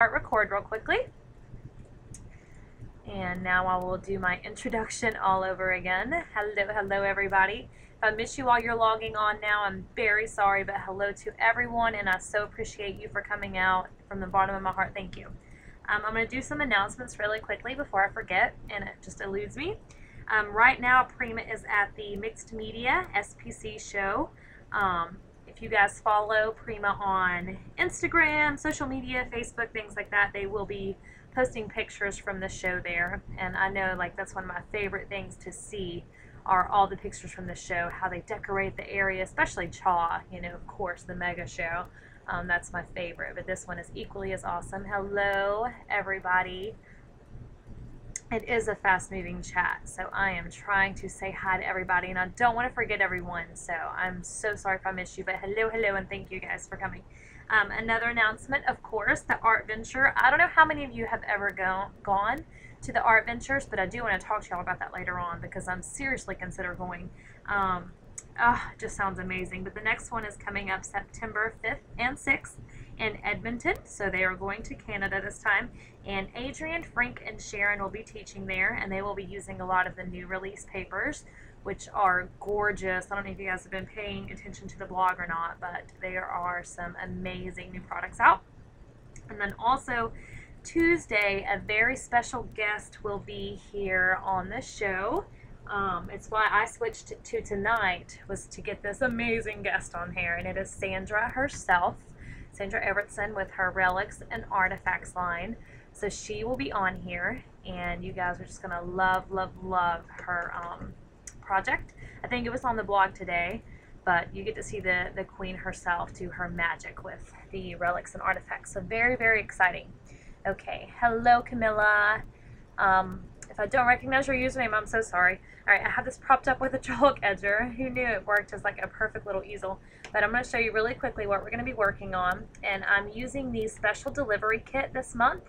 Record real quickly. And now I will do my introduction all over again. Hello everybody. If I miss you while you're logging on now, I'm very sorry, but hello to everyone, and I so appreciate you for coming out from the bottom of my heart. Thank you. I'm going to do some announcements really quickly before I forget, and it just eludes me. Right now, Prima is at the Mixed Media SPC show. If you guys follow Prima on Instagram, social media, Facebook, things like that, they will be posting pictures from the show there. And I know, like, that's one of my favorite things to see are all the pictures from the show, how they decorate the area, especially Chaw, you know, of course, the mega show. That's my favorite, but this one is equally as awesome. Hello, everybody. It is a fast-moving chat, so I am trying to say hi to everybody, and I don't want to forget everyone, so I'm so sorry if I missed you, but hello, and thank you guys for coming. Another announcement, of course, the Art Venture. I don't know how many of you have ever gone to the Art Ventures, but I do want to talk to y'all about that later on because I'm seriously considering going. It just sounds amazing. But the next one is coming up September 5th and 6th in Edmonton, so they are going to Canada this time. And Adrian, Frank, and Sharon will be teaching there, and they will be using a lot of the new release papers, which are gorgeous. I don't know if you guys have been paying attention to the blog or not, but there are some amazing new products out. And then also Tuesday, a very special guest will be here on the show. It's why I switched to tonight, was to get this amazing guest on here, and it is Sandra herself, Sandra Evertson, with her Relics and Artifacts line. So she will be on here, and you guys are just going to love her project. I think it was on the blog today, but you get to see the queen herself do her magic with the Relics and Artifacts. So very, very exciting. Okay, hello Camilla. If I don't recognize your username, I'm so sorry. Alright, I have this propped up with a chalk edger. Who knew it worked as like a perfect little easel? But I'm going to show you really quickly what we're going to be working on. And I'm using the special delivery kit this month.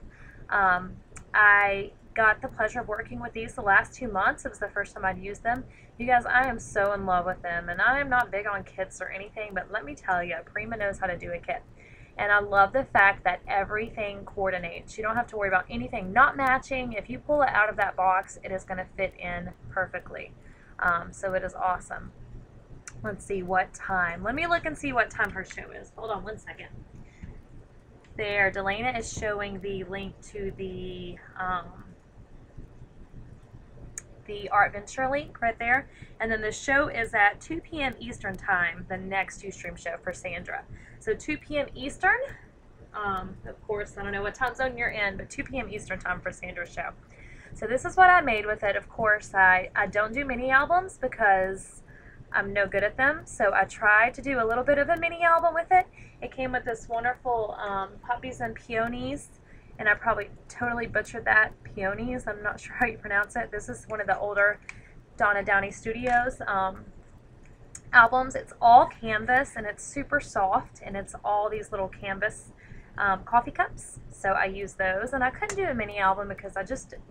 I got the pleasure of working with these the last 2 months. It was the first time I'd used them. You guys, I am so in love with them. And I am not big on kits or anything, but let me tell you, Prima knows how to do a kit. And I love the fact that everything coordinates. You don't have to worry about anything not matching. If you pull it out of that box, it is going to fit in perfectly. So it is awesome. Let's see what time. Let me look and see what time her show is. Hold on one second. There, Delana is showing the link to the Art Venture link right there. And then the show is at 2 p.m. Eastern time, the next Ustream show for Sandra. So 2 p.m. Eastern, of course, I don't know what time zone you're in, but 2 p.m. Eastern time for Sandra's show. So this is what I made with it. Of course, I don't do mini albums because I'm no good at them. So I tried to do a little bit of a mini album with it. It came with this wonderful Poppies and Peonies. And I probably totally butchered that. Peonies, I'm not sure how you pronounce it. This is one of the older Donna Downey Studios albums. It's all canvas, and it's super soft, and it's all these little canvas coffee cups. So I use those, and I couldn't do a mini album because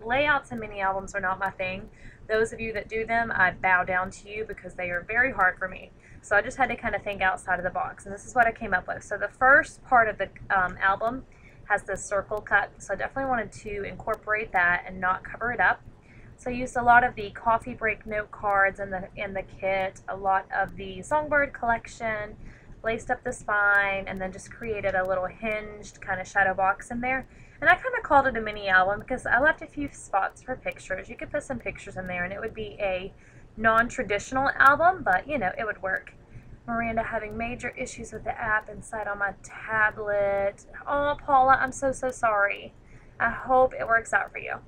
layouts and mini albums are not my thing. Those of you that do them, I bow down to you because they are very hard for me. So I just had to kind of think outside of the box, and this is what I came up with. So the first part of the album has this circle cut, so I definitely wanted to incorporate that and not cover it up. So I used a lot of the coffee break note cards in the kit, a lot of the Songbird collection, laced up the spine, and then just created a little hinged kind of shadow box in there. And I kind of called it a mini album because I left a few spots for pictures. You could put some pictures in there and it would be a non-traditional album, but you know, it would work. Miranda having major issues with the app inside on my tablet. Oh, Paula, I'm so sorry. I hope it works out for you.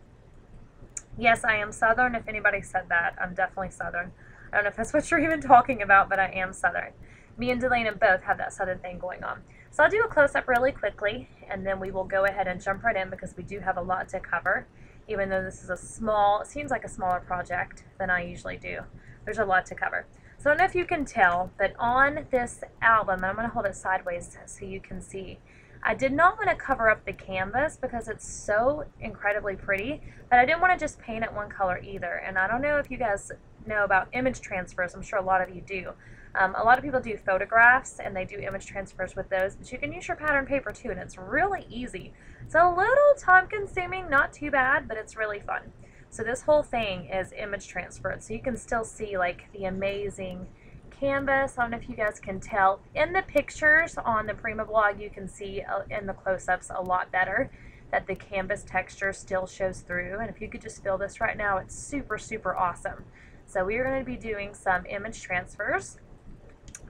Yes, I am Southern. If anybody said that, I'm definitely Southern. I don't know if that's what you're even talking about, but I am Southern. Me and Delana both have that Southern thing going on. So I'll do a close-up really quickly, and then we will go ahead and jump right in because we do have a lot to cover. Even though this is a small, it seems like a smaller project than I usually do. There's a lot to cover. So I don't know if you can tell, but on this album, and I'm going to hold it sideways so you can see, I did not want to cover up the canvas because it's so incredibly pretty, but I didn't want to just paint it one color either. And I don't know if you guys know about image transfers. I'm sure a lot of you do. A lot of people do photographs and they do image transfers with those, but you can use your pattern paper too, and it's really easy. It's a little time consuming, not too bad, but it's really fun. So this whole thing is image transferred, so you can still see like the amazing canvas. I don't know if you guys can tell. In the pictures on the Prima blog, you can see in the close-ups a lot better that the canvas texture still shows through. And if you could just feel this right now, it's super, super awesome. So we are going to be doing some image transfers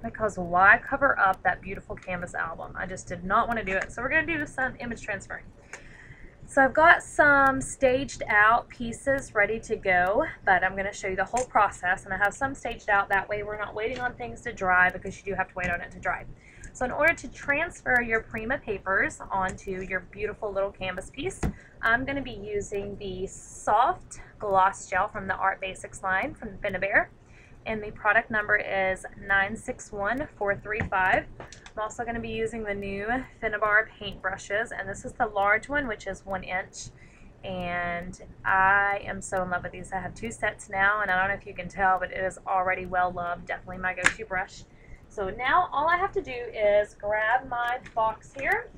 because why cover up that beautiful canvas album? I just did not want to do it. So we're going to do some image transferring. So I've got some staged out pieces ready to go, but I'm going to show you the whole process, and I have some staged out, that way we're not waiting on things to dry, because you do have to wait on it to dry. So in order to transfer your Prima papers onto your beautiful little canvas piece, I'm going to be using the soft gloss gel from the Art Basics line from Finnabair, and the product number is 961435. I'm also going to be using the new Finnabair paint brushes, and this is the large one, which is 1 inch, and I am so in love with these. I have 2 sets now, and I don't know if you can tell, but it is already well loved. Definitely my go-to brush. So now all I have to do is grab my box here,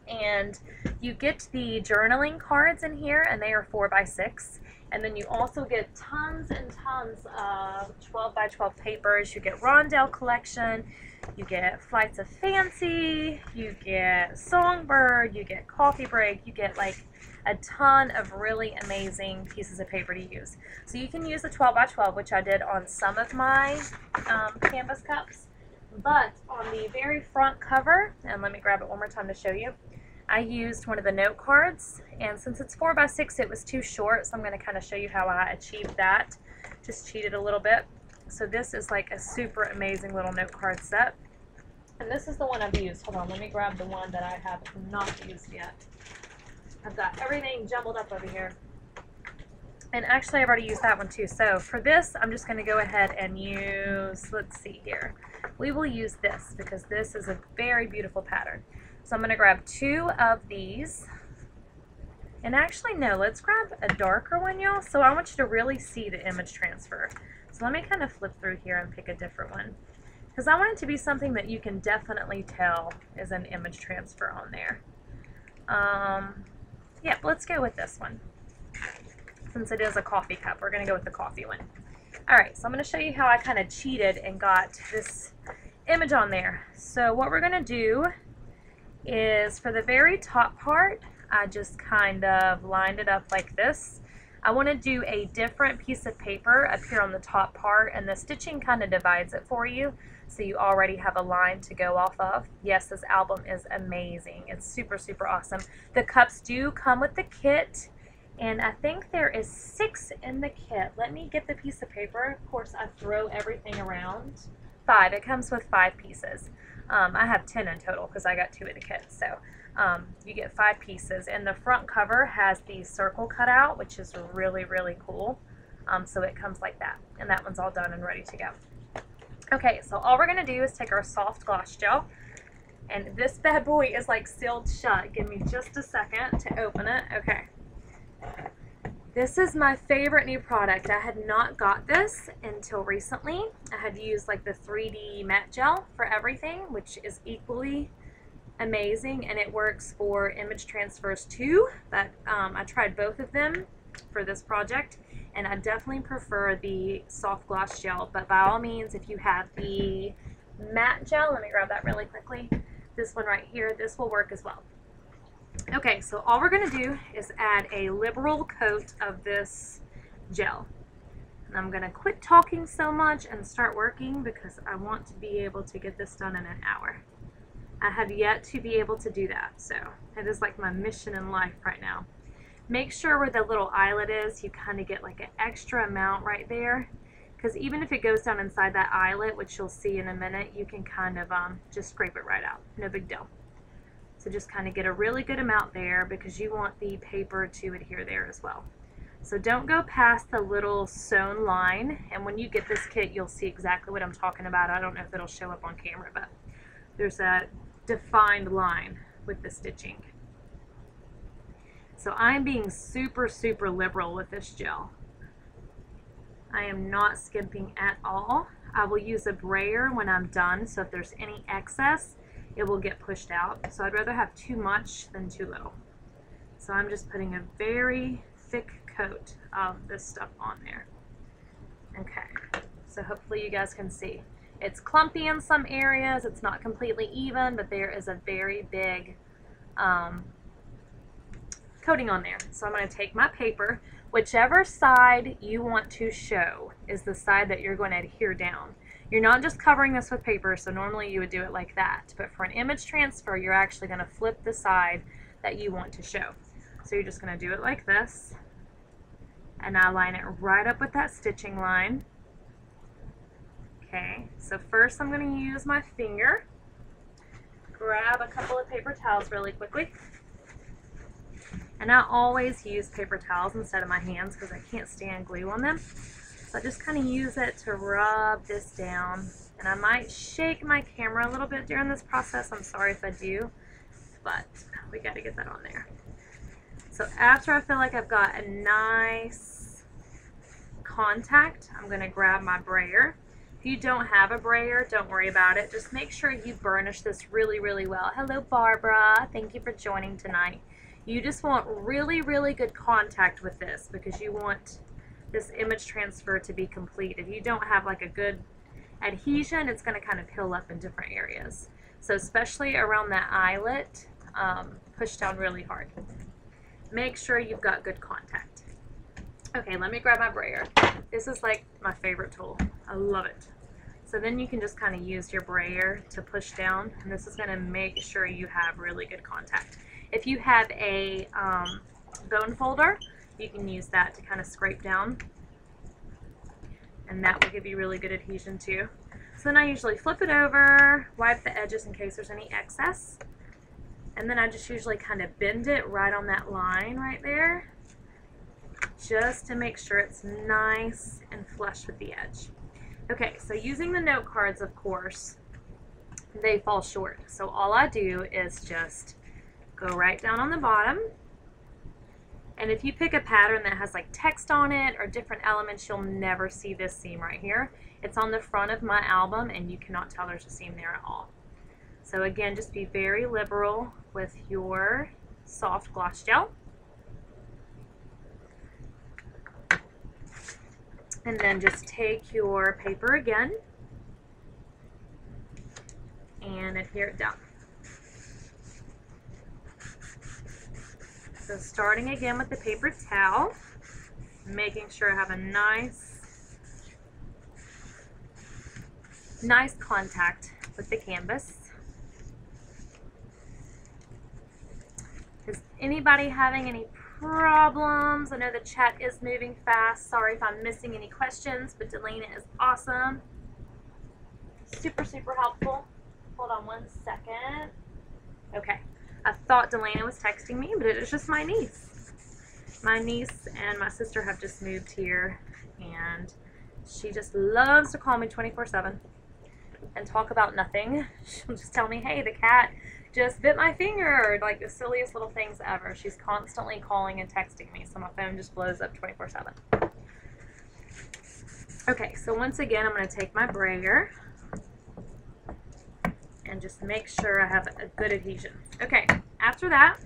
and you get the journaling cards in here, and they are 4x6. And then you also get tons and tons of 12x12 papers. You get Rondell collection, you get Flights of Fancy, you get Songbird, you get Coffee Break, you get like a ton of really amazing pieces of paper to use. So you can use the 12x12, which I did on some of my canvas cups, but on the very front cover, and let me grab it one more time to show you, I used one of the note cards, and since it's 4x6 it was too short, so I'm going to kind of show you how I achieved that. Just cheated a little bit. So this is like a super amazing little note card set, and this is the one I've used. Hold on, let me grab the one that I have not used yet. I've got everything jumbled up over here, and actually I've already used that one too. So for this I'm just going to go ahead and use, let's see here, we will use this because this is a very beautiful pattern. So I'm going to grab 2 of these, and actually no, let's grab a darker one, y'all. So I want you to really see the image transfer. So let me kind of flip through here and pick a different one, because I want it to be something that you can definitely tell is an image transfer on there. Yep, let's go with this one. Since it is a coffee cup, we're going to go with the coffee one. Alright, so I'm going to show you how I kind of cheated and got this image on there. So what we're going to do is for the very top part, I just kind of lined it up like this. I want to do a different piece of paper up here on the top part, and the stitching kind of divides it for you, so you already have a line to go off of. Yes, this album is amazing. It's super, super awesome. The cups do come with the kit, and I think there is 6 in the kit. Let me get the piece of paper. Of course, I throw everything around. 5. It comes with 5 pieces. I have 10 in total because I got 2 in the kit. So you get 5 pieces, and the front cover has the circle cut out, which is really, really cool. So it comes like that, and that one's all done and ready to go. Okay, so all we're going to do is take our soft gloss gel, and this bad boy is like sealed shut. Give me just a second to open it. Okay. This is my favorite new product. I had not got this until recently. I had used like the 3D matte gel for everything, which is equally amazing, and it works for image transfers too, but I tried both of them for this project, and I definitely prefer the soft gloss gel. But by all means, if you have the matte gel, let me grab that really quickly, this one right here, this will work as well. Okay, so all we're going to do is add a liberal coat of this gel. And I'm going to quit talking so much and start working because I want to be able to get this done in an hour. I have yet to be able to do that, so it is like my mission in life right now. Make sure where the little eyelet is, you kind of get like an extra amount right there, because even if it goes down inside that eyelet, which you'll see in a minute, you can kind of just scrape it right out. No big deal. So just kind of get a really good amount there because you want the paper to adhere there as well. So don't go past the little sewn line, and when you get this kit you'll see exactly what I'm talking about. I don't know if it'll show up on camera, but there's a defined line with the stitching. So I'm being super, super liberal with this gel. I am not skimping at all. I will use a brayer when I'm done, so if there's any excess, it will get pushed out. So I'd rather have too much than too little. So I'm just putting a very thick coat of this stuff on there. Okay, so hopefully you guys can see. It's clumpy in some areas, it's not completely even, but there is a very big coating on there. So I'm going to take my paper, whichever side you want to show is the side that you're going to adhere down. You're not just covering this with paper, so normally you would do it like that, but for an image transfer you're actually going to flip the side that you want to show. So you're just going to do it like this, and I line it right up with that stitching line. Okay, so first I'm going to use my finger, grab a couple of paper towels really quickly. And I always use paper towels instead of my hands because I can't stand glue on them. So I just kind of use it to rub this down. And I might shake my camera a little bit during this process. I'm sorry if I do, but we got to get that on there. So after I feel like I've got a nice contact, I'm going to grab my brayer. If you don't have a brayer, don't worry about it. Just make sure you burnish this really, really well. Hello, Barbara. Thank you for joining tonight. You just want really, really good contact with this because you want this image transfer to be complete. If you don't have like a good adhesion, it's going to kind of pill up in different areas. So especially around that eyelet, push down really hard. Make sure you've got good contact. Okay, let me grab my brayer. This is like my favorite tool. I love it. So then you can just kind of use your brayer to push down, and this is going to make sure you have really good contact. If you have a bone folder, you can use that to kind of scrape down, and that will give you really good adhesion too. So then I usually flip it over, wipe the edges in case there's any excess, and then I just usually kind of bend it right on that line right there, just to make sure it's nice and flush with the edge. Okay, so using the note cards, of course, they fall short. So all I do is just go right down on the bottom, and if you pick a pattern that has like text on it or different elements, you'll never see this seam right here. It's on the front of my album and you cannot tell there's a seam there at all. So again, just be very liberal with your soft gloss gel. And then just take your paper again and adhere it down. So starting again with the paper towel, making sure I have a nice contact with the canvas. Is anybody having any problems? I know the chat is moving fast. Sorry if I'm missing any questions, but Delana is awesome. Super, super helpful. Hold on one second. Okay. I thought Delana was texting me, but it is just my niece. My niece and my sister have just moved here, and she just loves to call me 24/7 and talk about nothing. She'll just tell me, hey, the cat just bit my finger, or like the silliest little things ever. She's constantly calling and texting me, so my phone just blows up 24/7. Okay, so once again, I'm going to take my brayer and just make sure I have a good adhesion. Okay, after that,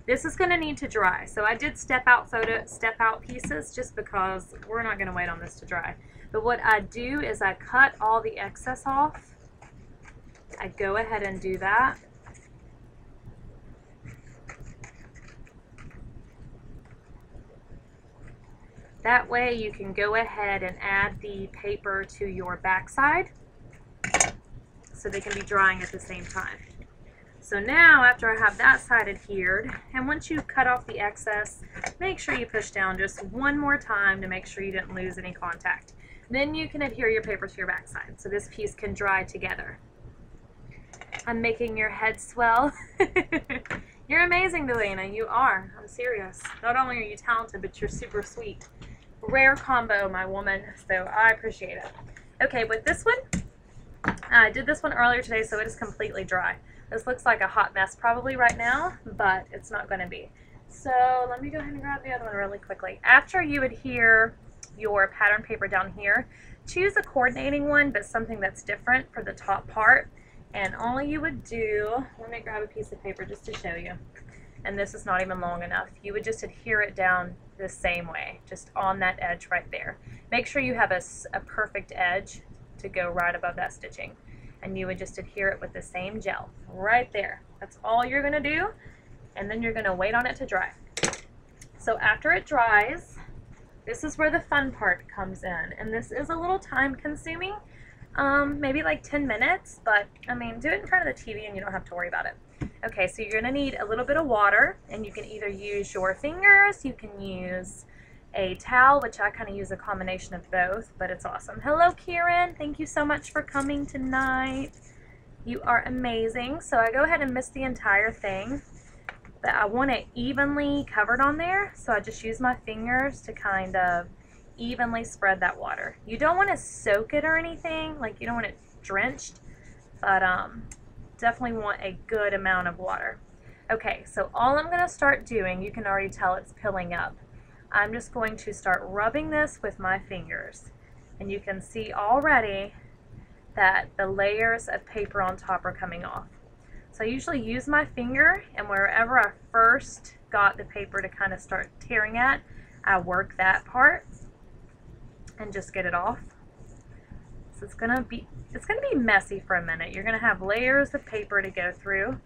this is going to need to dry. So I did step out pieces just because we're not going to wait on this to dry. But what I do is I cut all the excess off. I go ahead and do that. That way you can go ahead and add the paper to your backside, so they can be drying at the same time. So now after I have that side adhered, and once you cut off the excess, make sure you push down just one more time to make sure you didn't lose any contact. Then you can adhere your paper to your backside so this piece can dry together. I'm making your head swell. You're amazing, Delana. You are. I'm serious. Not only are you talented, but you're super sweet. Rare combo, my woman, so I appreciate it. Okay, with this one, I did this one earlier today, so it is completely dry. This looks like a hot mess probably right now, but it's not going to be. So let me go ahead and grab the other one really quickly. After you adhere your pattern paper down here, choose a coordinating one, but something that's different for the top part. And all you would do, let me grab a piece of paper just to show you. And this is not even long enough. You would just adhere it down the same way, just on that edge right there. Make sure you have a perfect edge to go right above that stitching. And you would just adhere it with the same gel right there. That's all you're gonna do. And then you're gonna wait on it to dry. So after it dries, this is where the fun part comes in. And this is a little time consuming, maybe like 10 minutes, but I mean, do it in front of the TV and you don't have to worry about it. Okay, so you're gonna need a little bit of water, and you can either use your fingers, you can use a towel, which I kind of use a combination of both, but it's awesome. Hello, Kieran. Thank you so much for coming tonight. You are amazing. So I go ahead and mist the entire thing, but I want it evenly covered on there, so I just use my fingers to kind of evenly spread that water. You don't want to soak it or anything, like you don't want it drenched, but definitely want a good amount of water. Okay, so all I'm going to start doing, you can already tell it's pilling up. I'm just going to start rubbing this with my fingers, and you can see already that the layers of paper on top are coming off. So I usually use my finger, and wherever I first got the paper to kind of start tearing at, I work that part and just get it off. So it's gonna be messy for a minute. You're gonna have layers of paper to go through,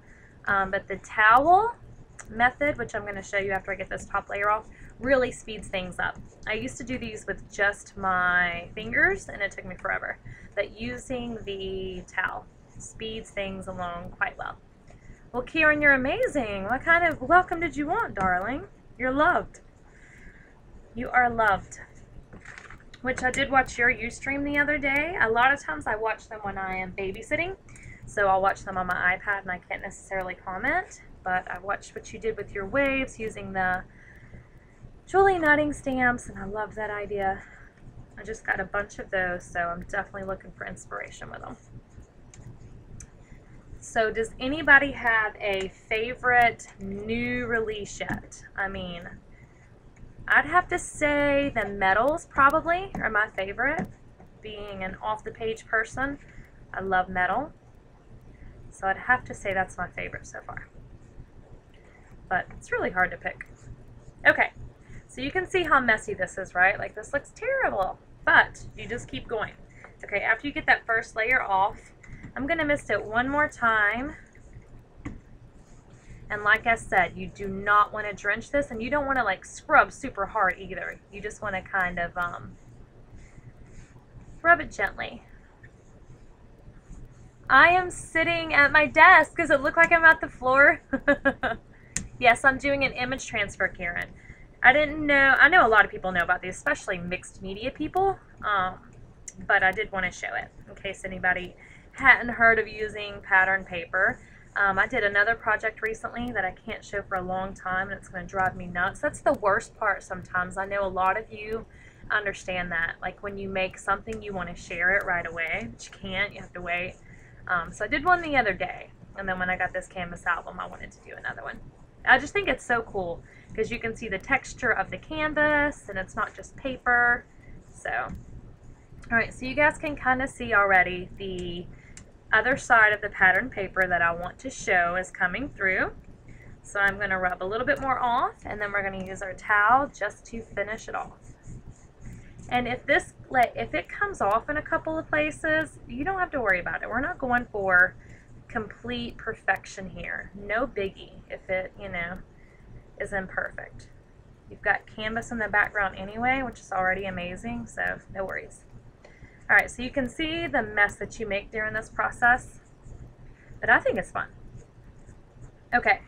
but the towel method, which I'm going to show you after I get this top layer off, really speeds things up. I used to do these with just my fingers and it took me forever, but using the towel speeds things along quite well. Well, Kieran, you're amazing. What kind of welcome did you want, darling? You're loved. You are loved. Which I did watch your Ustream the other day. A lot of times I watch them when I am babysitting, so I'll watch them on my iPad and I can't necessarily comment. But I watched what you did with your waves using the Julie Nutting stamps, and I love that idea. I just got a bunch of those, so I'm definitely looking for inspiration with them. So does anybody have a favorite new release yet? I mean, I'd have to say the metals probably are my favorite. Being an off-the-page person, I love metal. So I'd have to say that's my favorite so far. But it's really hard to pick. Okay, so you can see how messy this is, right? Like, this looks terrible, but you just keep going. Okay, after you get that first layer off, I'm going to mist it one more time. And like I said, you do not want to drench this, and you don't want to like scrub super hard either. You just want to kind of rub it gently. I am sitting at my desk. Does it look like I'm at the floor? Yes, I'm doing an image transfer, Karen. I didn't know, I know a lot of people know about these, especially mixed media people, but I did want to show it in case anybody hadn't heard of using pattern paper. I did another project recently that I can't show for a long time, and it's going to drive me nuts. That's the worst part sometimes. I know a lot of you understand that. Like when you make something, you want to share it right away, but you can't. You have to wait. So I did one the other day, and then when I got this canvas album, I wanted to do another one. I just think it's so cool because you can see the texture of the canvas, and it's not just paper. So, all right, so you guys can kind of see already the other side of the pattern paper that I want to show is coming through. So I'm going to rub a little bit more off, and then we're going to use our towel just to finish it off. And if it comes off in a couple of places, you don't have to worry about it. We're not going for complete perfection here. No biggie if it, you know, is imperfect. You've got canvas in the background anyway, which is already amazing, so no worries. All right, so you can see the mess that you make during this process, but I think it's fun. Okay,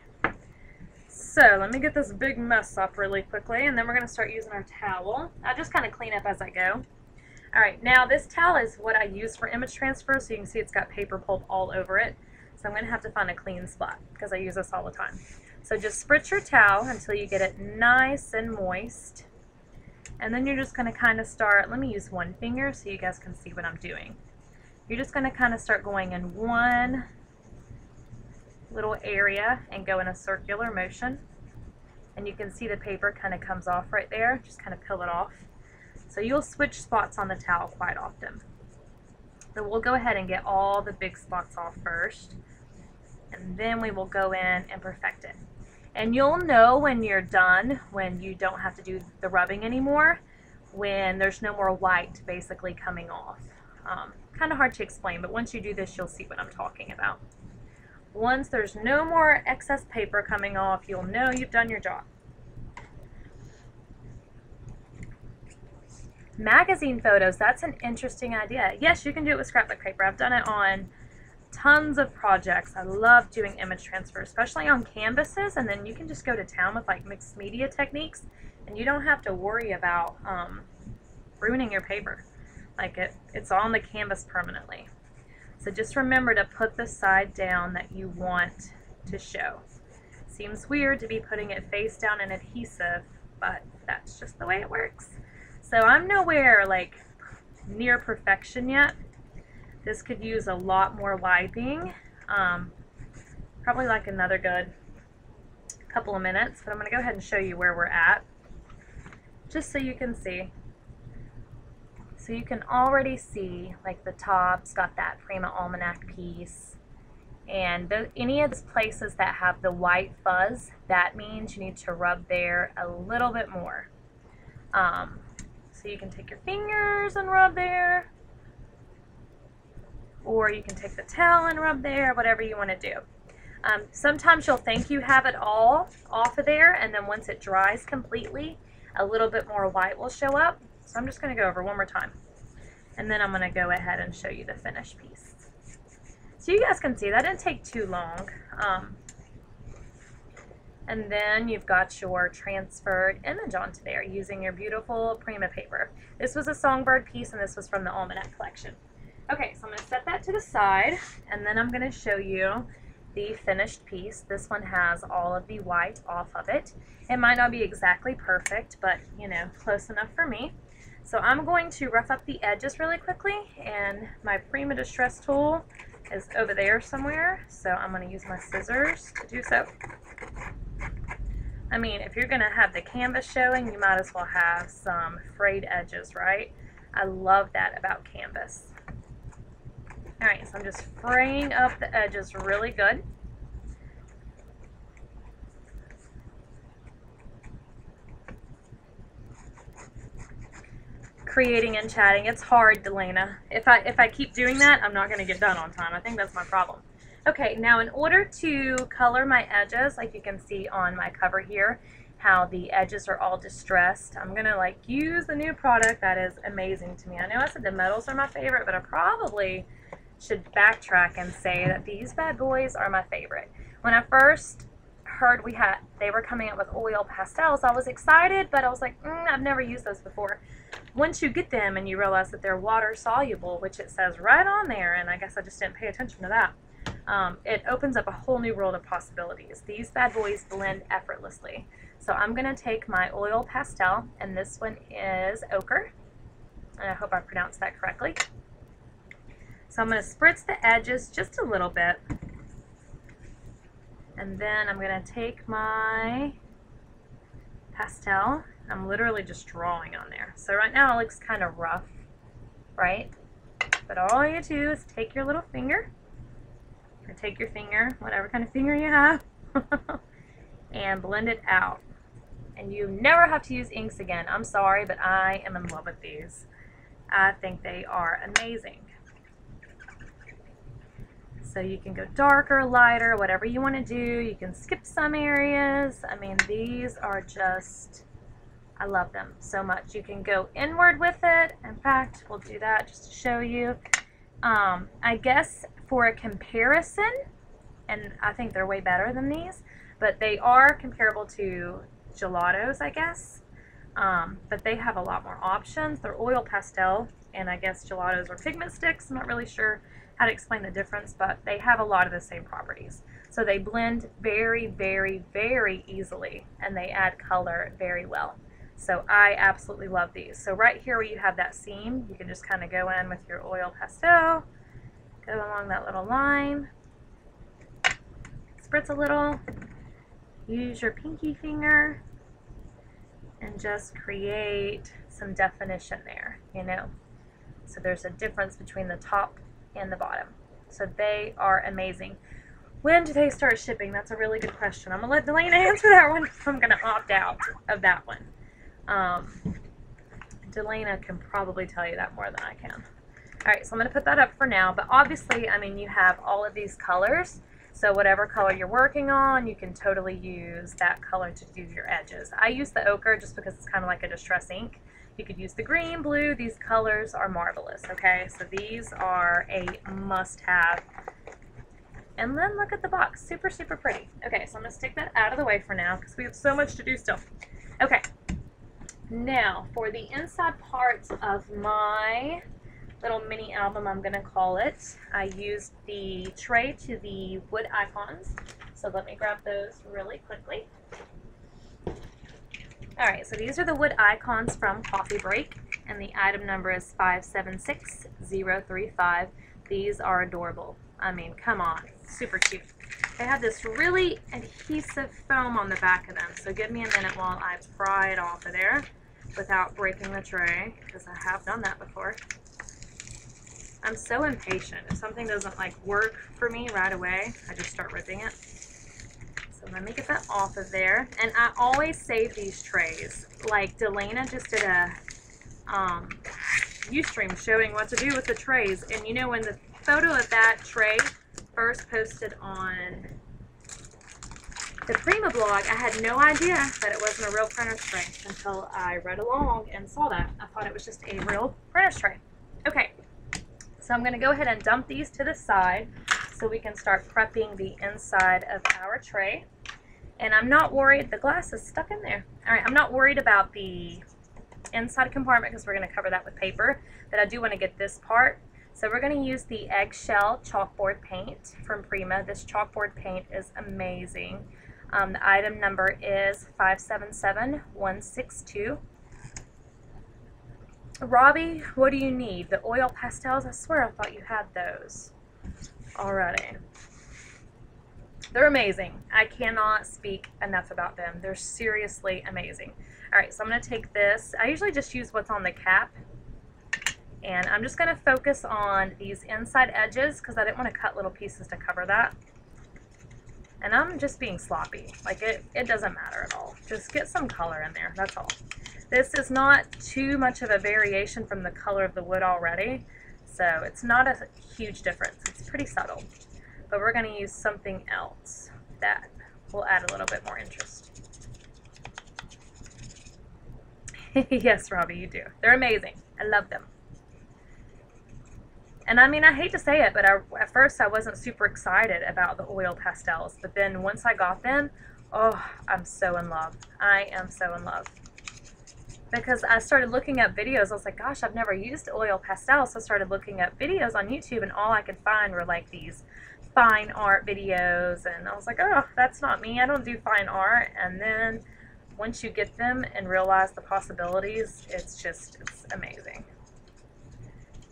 so let me get this big mess up really quickly, and then we're going to start using our towel. I just kind of clean up as I go. All right, now this towel is what I use for image transfer, so you can see it's got paper pulp all over it. So I'm going to have to find a clean spot because I use this all the time. So just spritz your towel until you get it nice and moist. And then you're just going to kind of start, let me use one finger so you guys can see what I'm doing. You're just going to kind of start going in one little area and go in a circular motion. And you can see the paper kind of comes off right there. Just kind of peel it off. So you'll switch spots on the towel quite often. So we'll go ahead and get all the big spots off first, and then we will go in and perfect it. And you'll know when you're done, when you don't have to do the rubbing anymore, when there's no more white basically coming off. Kind of hard to explain, but once you do this, you'll see what I'm talking about. Once there's no more excess paper coming off, you'll know you've done your job. Magazine photos, that's an interesting idea. Yes, you can do it with scrapbook paper. I've done it on tons of projects. I love doing image transfer, especially on canvases, and then you can just go to town with like mixed media techniques, and you don't have to worry about ruining your paper. Like it's on the canvas permanently. So just remember to put the side down that you want to show. Seems weird to be putting it face down in adhesive, but that's just the way it works. So I'm nowhere like near perfection yet. This could use a lot more wiping. Probably like another good couple of minutes, but I'm going to go ahead and show you where we're at, just so you can see. So you can already see like the top's got that Prima Almanac piece, and any of those places that have the white fuzz, that means you need to rub there a little bit more. So you can take your fingers and rub there, or you can take the towel and rub there, whatever you want to do. Sometimes you'll think you have it all off of there, and then once it dries completely, a little bit more white will show up. So I'm just going to go over one more time, and then I'm going to go ahead and show you the finished piece. So you guys can see that didn't take too long. And then you've got your transferred image onto there using your beautiful Prima paper. This was a Songbird piece, and this was from the Almanac collection. Okay, so I'm going to set that to the side, and then I'm going to show you the finished piece. This one has all of the white off of it. It might not be exactly perfect, but you know, close enough for me. So I'm going to rough up the edges really quickly, and my Prima Distress tool is over there somewhere, so I'm going to use my scissors to do so. I mean, if you're going to have the canvas showing, you might as well have some frayed edges, right? I love that about canvas. Alright, so I'm just fraying up the edges really good. Creating and chatting, it's hard, Delana. If I keep doing that, I'm not going to get done on time. I think that's my problem. Okay, now in order to color my edges, like you can see on my cover here, how the edges are all distressed, I'm gonna like use the new product that is amazing to me. I know I said the metals are my favorite, but I probably should backtrack and say that these bad boys are my favorite. When I first heard they were coming out with oil pastels, I was excited, but I was like, I've never used those before. Once you get them and you realize that they're water soluble, which it says right on there, and I guess I just didn't pay attention to that, it opens up a whole new world of possibilities. These bad boys blend effortlessly. So I'm going to take my oil pastel, and this one is ochre, and I hope I pronounced that correctly. So I'm going to spritz the edges just a little bit, and then I'm going to take my pastel. I'm literally just drawing on there. So right now it looks kind of rough, right? But all you do is take your little finger, or take your finger, whatever kind of finger you have, and blend it out. And you never have to use inks again. I'm sorry, but I am in love with these. I think they are amazing. So you can go darker, lighter, whatever you want to do. You can skip some areas. I mean, these are just, I love them so much. You can go inward with it. In fact, we'll do that just to show you. I guess for a comparison, and I think they're way better than these, but they are comparable to gelatos, I guess. But they have a lot more options. They're oil pastel, and I guess gelatos are pigment sticks. I'm not really sure how to explain the difference, but they have a lot of the same properties. So they blend very, very, very easily, and they add color very well. So I absolutely love these. So right here where you have that seam, you can just kind of go in with your oil pastel, go along that little line, spritz a little, use your pinky finger, and just create some definition there, you know. So there's a difference between the top and the bottom. So they are amazing. When do they start shipping? That's a really good question. I'm going to let Delana answer that one. I'm going to opt out of that one. Delana can probably tell you that more than I can. Alright, so I'm going to put that up for now. But obviously, I mean, you have all of these colors. So whatever color you're working on, you can totally use that color to do your edges. I use the ochre just because it's kind of like a distress ink. You could use the green, blue. These colors are marvelous, okay? So these are a must-have. And then look at the box. Super, super pretty. Okay, so I'm going to stick that out of the way for now because we have so much to do still. Okay. Now, for the inside parts of my little mini album, I'm going to call it, I used the tray to the wood icons. So let me grab those really quickly. Alright, so these are the wood icons from Coffee Break, and the item number is 576035. These are adorable. I mean, come on, super cute. They have this really adhesive foam on the back of them, so give me a minute while I pry it off of there without breaking the tray, because I have done that before. I'm so impatient. If something doesn't like work for me right away, I just start ripping it. So let me get that off of there. And I always save these trays. Like Delana just did a Ustream showing what to do with the trays. And you know, when the photo of that tray first posted on the Prima blog, I had no idea that it wasn't a real printer's tray until I read along and saw that. I thought it was just a real printer's tray. Okay, so I'm going to go ahead and dump these to the side so we can start prepping the inside of our tray. And I'm not worried, the glass is stuck in there. Alright, I'm not worried about the inside compartment because we're going to cover that with paper, but I do want to get this part. So we're going to use the eggshell chalkboard paint from Prima. This chalkboard paint is amazing. The item number is 577162. Robbie, what do you need? The oil pastels? I swear I thought you had those already. They're amazing. I cannot speak enough about them. They're seriously amazing. Alright, so I'm going to take this. I usually just use what's on the cap. And I'm just going to focus on these inside edges because I didn't want to cut little pieces to cover that. And I'm just being sloppy. Like, it doesn't matter at all. Just get some color in there. That's all. This is not too much of a variation from the color of the wood already. So it's not a huge difference. It's pretty subtle. But we're going to use something else that will add a little bit more interest. Yes, Robbie, you do. They're amazing. I love them. And I mean, I hate to say it, but at first I wasn't super excited about the oil pastels. But then once I got them, oh, I'm so in love. I am so in love. Because I started looking up videos. I was like, gosh, I've never used oil pastels. So I started looking up videos on YouTube, and all I could find were like these fine art videos. And I was like, oh, that's not me. I don't do fine art. And then once you get them and realize the possibilities, it's amazing.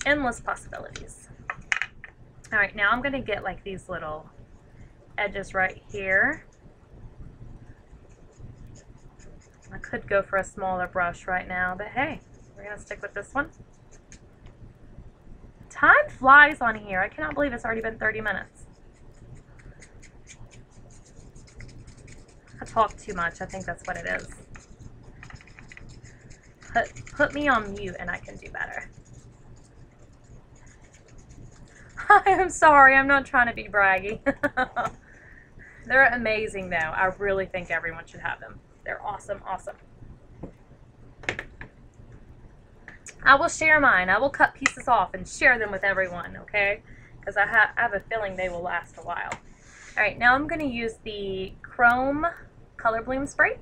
Endless possibilities. Alright, now I'm going to get like these little edges right here. I could go for a smaller brush right now, but hey, we're going to stick with this one. Time flies on here. I cannot believe it's already been 30 minutes. I talk too much. I think that's what it is. Put me on mute and I can do better. I'm sorry, I'm not trying to be braggy. They're amazing though. I really think everyone should have them. They're awesome, awesome. I will share mine. I will cut pieces off and share them with everyone, okay? Because I have a feeling they will last a while. Alright, now I'm going to use the Chrome Color Bloom Spray,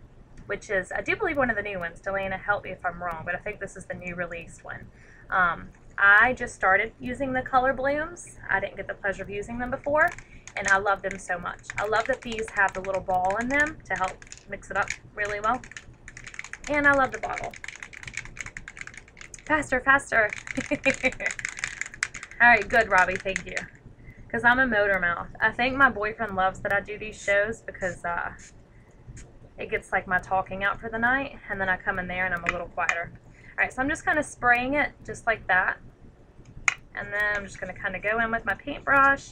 which is, I do believe, one of the new ones. Delana, help me if I'm wrong, but I think this is the new released one. I just started using the color blooms. I didn't get the pleasure of using them before, and I love them so much. I love that these have the little ball in them to help mix it up really well. And I love the bottle. Faster, faster. Alright, good, Robbie, thank you. Because I'm a motor mouth. I think my boyfriend loves that I do these shows because it gets like my talking out for the night, and then I come in there and I'm a little quieter. Alright, so I'm just kind of spraying it just like that. And then I'm just going to kind of go in with my paintbrush.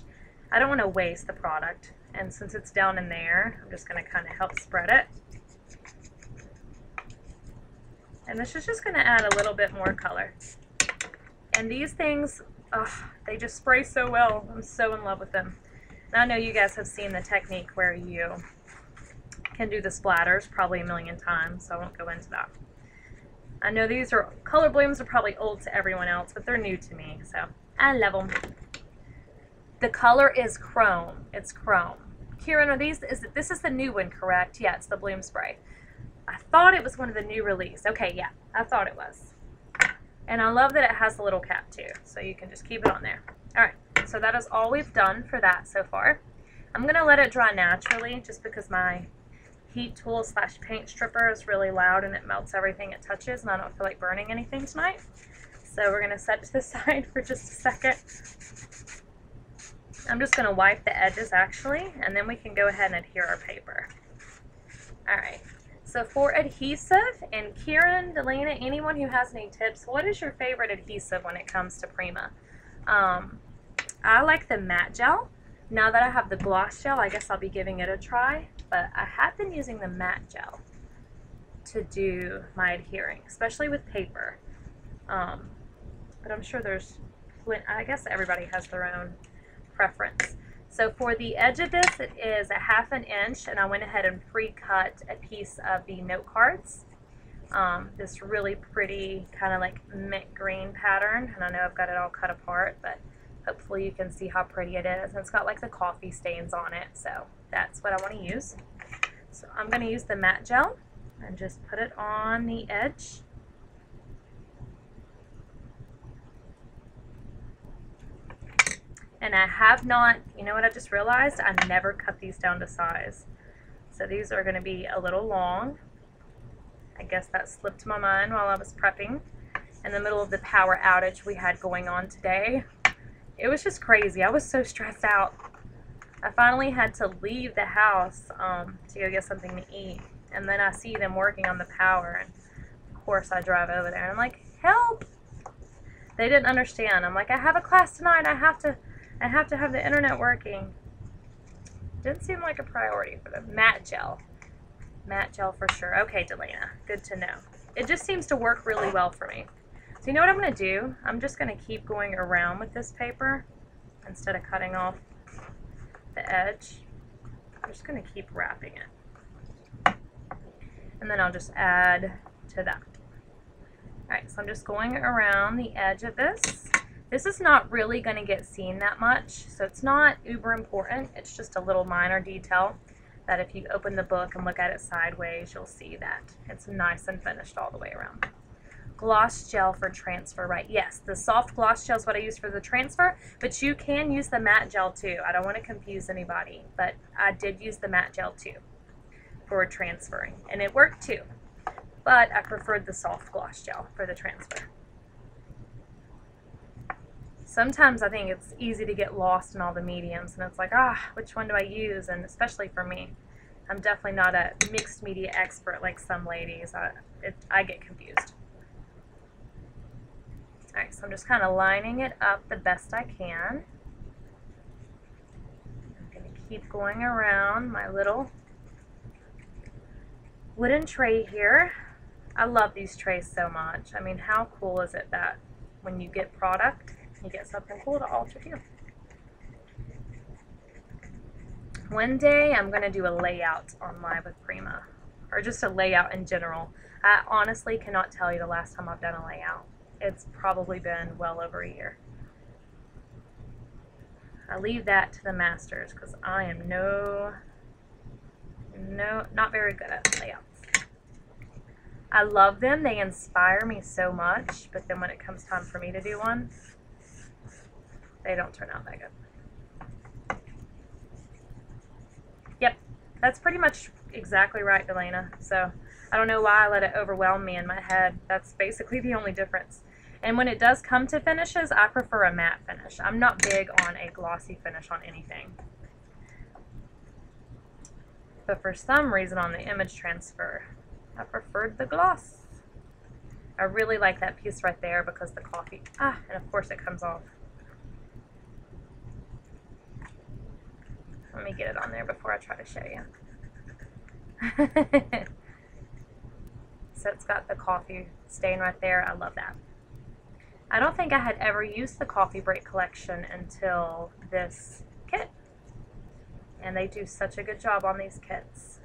I don't want to waste the product. And since it's down in there, I'm just going to kind of help spread it. And this is just going to add a little bit more color. And these things, they just spray so well. I'm so in love with them. And I know you guys have seen the technique where you can do the splatters probably a million times, so I won't go into that. I know these are color blooms are probably old to everyone else, but they're new to me, so I love them. The color is Chrome. It's Chrome. Kieran, this is the new one, correct? Yeah, it's the bloom spray. I thought it was one of the new release. Okay, yeah, I thought it was. And I love that it has a little cap too, so you can just keep it on there. All right, so that is all we've done for that so far. I'm gonna let it dry naturally, just because my heat tool / paint stripper is really loud and it melts everything it touches, and I don't feel like burning anything tonight. So we're going to set to the side for just a second. I'm just going to wipe the edges actually, and then we can go ahead and adhere our paper. Alright, so for adhesive, and Kieran, Delana, anyone who has any tips, what is your favorite adhesive when it comes to Prima? I like the matte gel. Now that I have the gloss gel, I guess I'll be giving it a try. But I have been using the matte gel to do my adhering, especially with paper. But I'm sure I guess everybody has their own preference. So for the edge of this, it is a 1/2 inch, and I went ahead and pre-cut a piece of the note cards. This really pretty kind of like mint green pattern, and I know I've got it all cut apart, but hopefully you can see how pretty it is. And it's got like the coffee stains on it, so that's what I want to use. So I'm going to use the matte gel and just put it on the edge. And I have not, you know what I just realized? I never cut these down to size. So these are going to be a little long. I guess that slipped my mind while I was prepping. In the middle of the power outage we had going on today. It was just crazy. I was so stressed out. I finally had to leave the house to go get something to eat. And then I see them working on the power. And of course I drive over there and I'm like, help! They didn't understand. I'm like, I have a class tonight. I have to have the internet working. Didn't seem like a priority for them. Matte gel. Matte gel for sure. Okay, Delana. Good to know. It just seems to work really well for me. So you know what I'm going to do? I'm just going to keep going around with this paper instead of cutting off the edge. I'm just going to keep wrapping it. And then I'll just add to that. Alright, so I'm just going around the edge of this. This is not really going to get seen that much, so it's not uber important. It's just a little minor detail that if you open the book and look at it sideways, you'll see that it's nice and finished all the way around. Gloss gel for transfer, right? Yes, the soft gloss gel is what I use for the transfer, but you can use the matte gel too. I don't want to confuse anybody, but I did use the matte gel too for transferring, and it worked too. But I preferred the soft gloss gel for the transfer. Sometimes I think it's easy to get lost in all the mediums, and it's like, which one do I use? And especially for me, I'm definitely not a mixed media expert like some ladies. I get confused. Alright, so I'm just kind of lining it up the best I can. I'm going to keep going around my little wooden tray here. I love these trays so much. I mean, how cool is it that when you get product, you get something cool to alter here. One day I'm going to do a layout on Live with Prima, or just a layout in general. I honestly cannot tell you the last time I've done a layout. It's probably been well over a year. I leave that to the masters because I am not very good at layouts. I love them. They inspire me so much, but then when it comes time for me to do one, they don't turn out that good. Yep, that's pretty much exactly right, Delana. So I don't know why I let it overwhelm me in my head. That's basically the only difference. And when it does come to finishes, I prefer a matte finish. I'm not big on a glossy finish on anything. but for some reason on the image transfer, I preferred the gloss. I really like that piece right there because the coffee, and of course it comes off. Let me get it on there before I try to show you. So it's got the coffee stain right there. I love that. I don't think I had ever used the Coffee Break collection until this kit. And they do such a good job on these kits.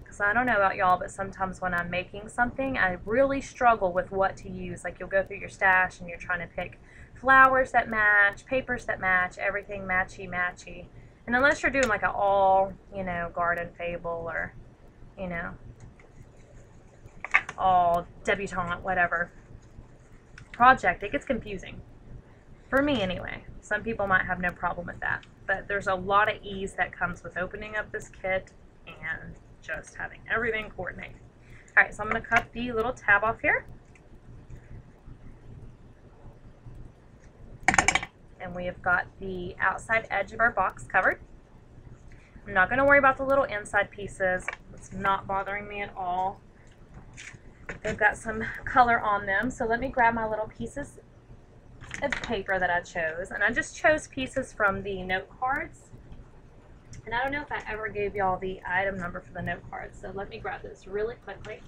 Because I don't know about y'all, but sometimes when I'm making something, I really struggle with what to use. Like you'll go through your stash and you're trying to pick flowers that match, papers that match, everything matchy-matchy. And unless you're doing like an all, you know, garden fable or, you know, all debutante, whatever project, it gets confusing. For me anyway. Some people might have no problem with that. But there's a lot of ease that comes with opening up this kit and just having everything coordinated. Alright, so I'm going to cut the little tab off here. And we have got the outside edge of our box covered. I'm not going to worry about the little inside pieces. It's not bothering me at all. They've got some color on them, so let me grab my little pieces of paper that I chose. And I just chose pieces from the note cards. And I don't know if I ever gave y'all the item number for the note cards, so let me grab this really quickly,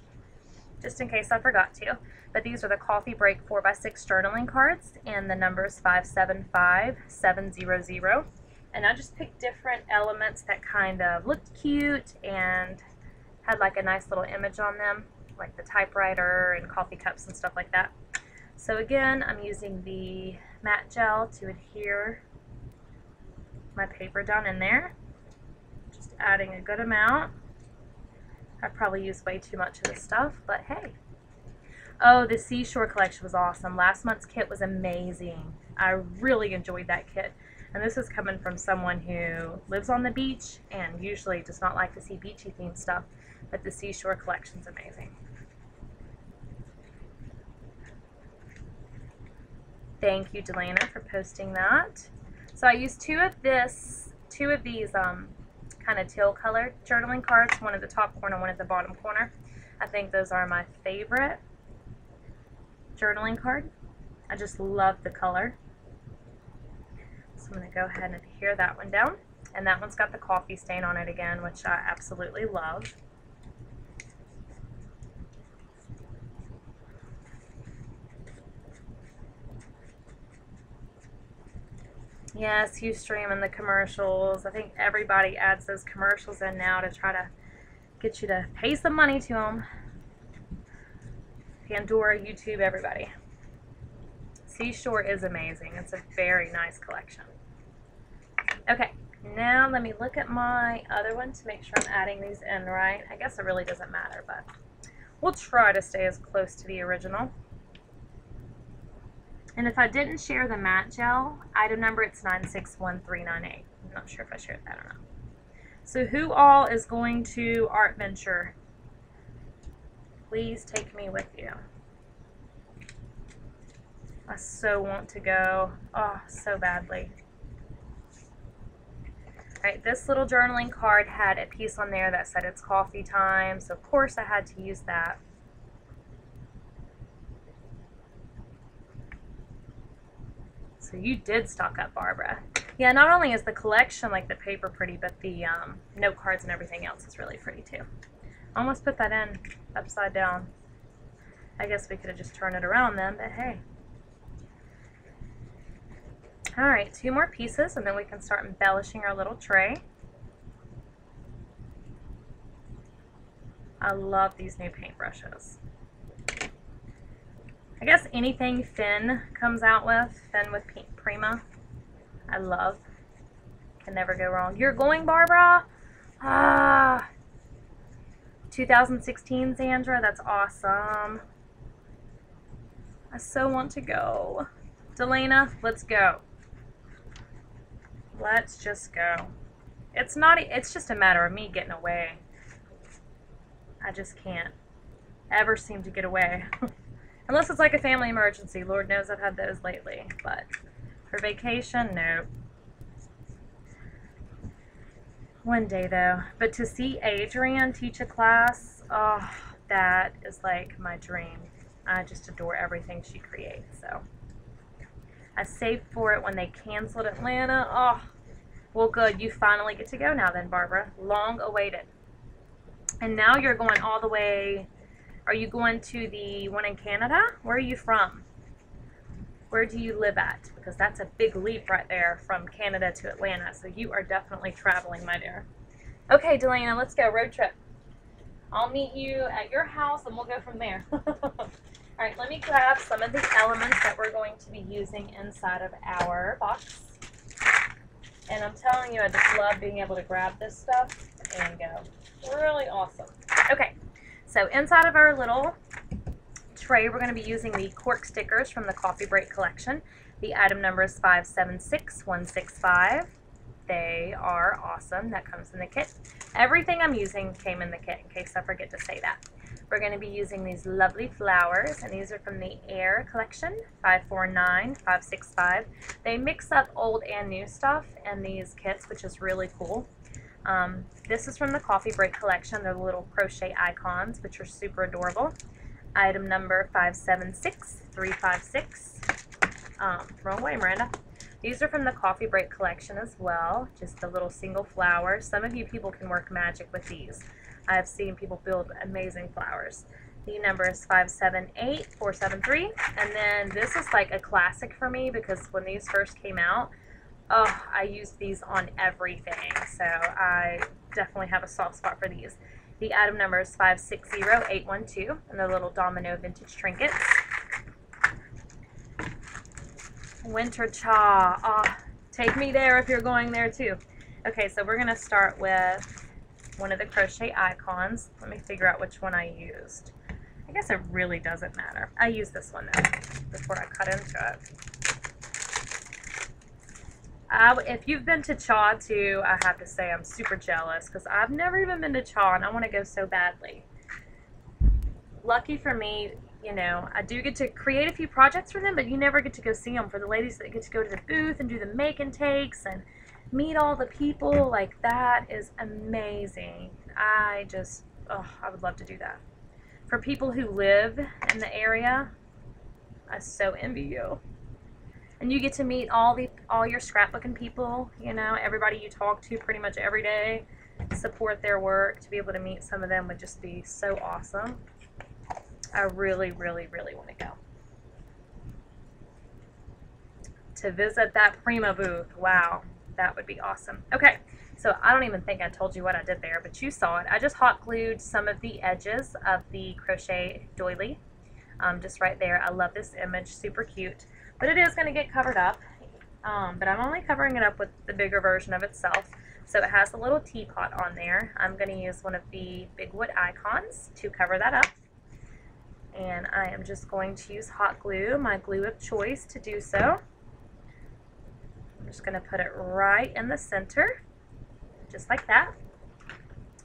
just in case I forgot to. But these are the Coffee Break 4x6 journaling cards, and the number is 575700. And I just picked different elements that kind of looked cute and had like a nice little image on them, like the typewriter and coffee cups and stuff like that. So again, I'm using the matte gel to adhere my paper down in there. Just adding a good amount. I probably used way too much of this stuff, but hey. Oh, the Seashore collection was awesome. Last month's kit was amazing. I really enjoyed that kit. And this is coming from someone who lives on the beach and usually does not like to see beachy themed stuff, but the Seashore collection's amazing. Thank you, Delana, for posting that. So I used two of these kind of teal colored journaling cards, one at the top corner, one at the bottom corner. I think those are my favorite journaling card. I just love the color. So I'm going to go ahead and adhere that one down. And that one's got the coffee stain on it again, which I absolutely love. Yes, Ustream and the commercials. I think everybody adds those commercials in now to try to get you to pay some money to them. Pandora, YouTube, everybody. Seashore is amazing. It's a very nice collection. Okay, now let me look at my other one to make sure I'm adding these in right. I guess it really doesn't matter, but we'll try to stay as close to the original. And if I didn't share the matte gel, item number, it's 961398. I'm not sure if I shared that or not. So who all is going to Art Venture? Please take me with you. I so want to go. Oh, so badly. Alright, this little journaling card had a piece on there that said it's coffee time, so of course I had to use that. So you did stock up, Barbara. Yeah, not only is the collection, like the paper, pretty, but the note cards and everything else is really pretty too. I almost put that in upside down. I guess we could have just turned it around then, but hey. Alright, 2 more pieces and then we can start embellishing our little tray. I love these new paintbrushes. I guess anything Finn comes out with, Finn with Prima, I love. Can never go wrong. You're going, Barbara? Ah, 2016, Sandra, that's awesome. I so want to go. Delana, let's go. Let's just go. It's just a matter of me getting away. I just can't ever seem to get away. Unless it's like a family emergency. Lord knows I've had those lately. But for vacation, no. One day though. But to see Adrienne teach a class, oh, that is like my dream. I just adore everything she creates. So I saved for it when they canceled Atlanta. Oh, well good. You finally get to go now then, Barbara. Long awaited. And now you're going all the way. Are you going to the one in Canada? Where are you from? Where do you live at? Because that's a big leap right there from Canada to Atlanta. So you are definitely traveling, my dear. Okay, Delana, let's go. Road trip. I'll meet you at your house and we'll go from there. All right, let me grab some of the elements that we're going to be using inside of our box. And I'm telling you, I just love being able to grab this stuff and go. Really awesome. Okay, so inside of our little tray, we're going to be using the Cork stickers from the Coffee Break collection. The item number is 576165. They are awesome. That comes in the kit. Everything I'm using came in the kit, in case I forget to say that. We're going to be using these lovely flowers, and these are from the Air collection, 549565. They mix up old and new stuff in these kits, which is really cool. This is from the Coffee Break collection. They're the little crochet icons, which are super adorable. Item number 576356. Wrong way, Miranda. These are from the Coffee Break collection as well, just the little single flowers. Some of you people can work magic with these. I have seen people build amazing flowers. The number is 578473, and then this is like a classic for me because when these first came out, oh, I used these on everything, so I definitely have a soft spot for these. The item number is 560812, and they're little domino vintage trinkets. Winter Cha. Oh, take me there if you're going there too. Okay, so we're going to start with one of the crochet icons. Let me figure out which one I used. I guess it really doesn't matter. I used this one though before I cut into it. If you've been to Cha too, I have to say I'm super jealous because I've never even been to Cha and I want to go so badly. Lucky for me, you know, I do get to create a few projects for them, but you never get to go see them. For the ladies that get to go to the booth and do the make and takes and meet all the people, like that is amazing. I just, oh, I would love to do that. For people who live in the area, I so envy you. And you get to meet all your scrapbooking people, you know, everybody you talk to pretty much every day, support their work. To be able to meet some of them would just be so awesome. I really, really, really want to go. To visit that Prima booth. Wow, that would be awesome. Okay, so I don't even think I told you what I did there, but you saw it. I just hot glued some of the edges of the crochet doily, just right there. I love this image, super cute. But it is going to get covered up, but I'm only covering it up with the bigger version of itself. So it has a little teapot on there. I'm going to use one of the big wood icons to cover that up. And I am just going to use hot glue, my glue of choice, to do so. I'm just going to put it right in the center, just like that.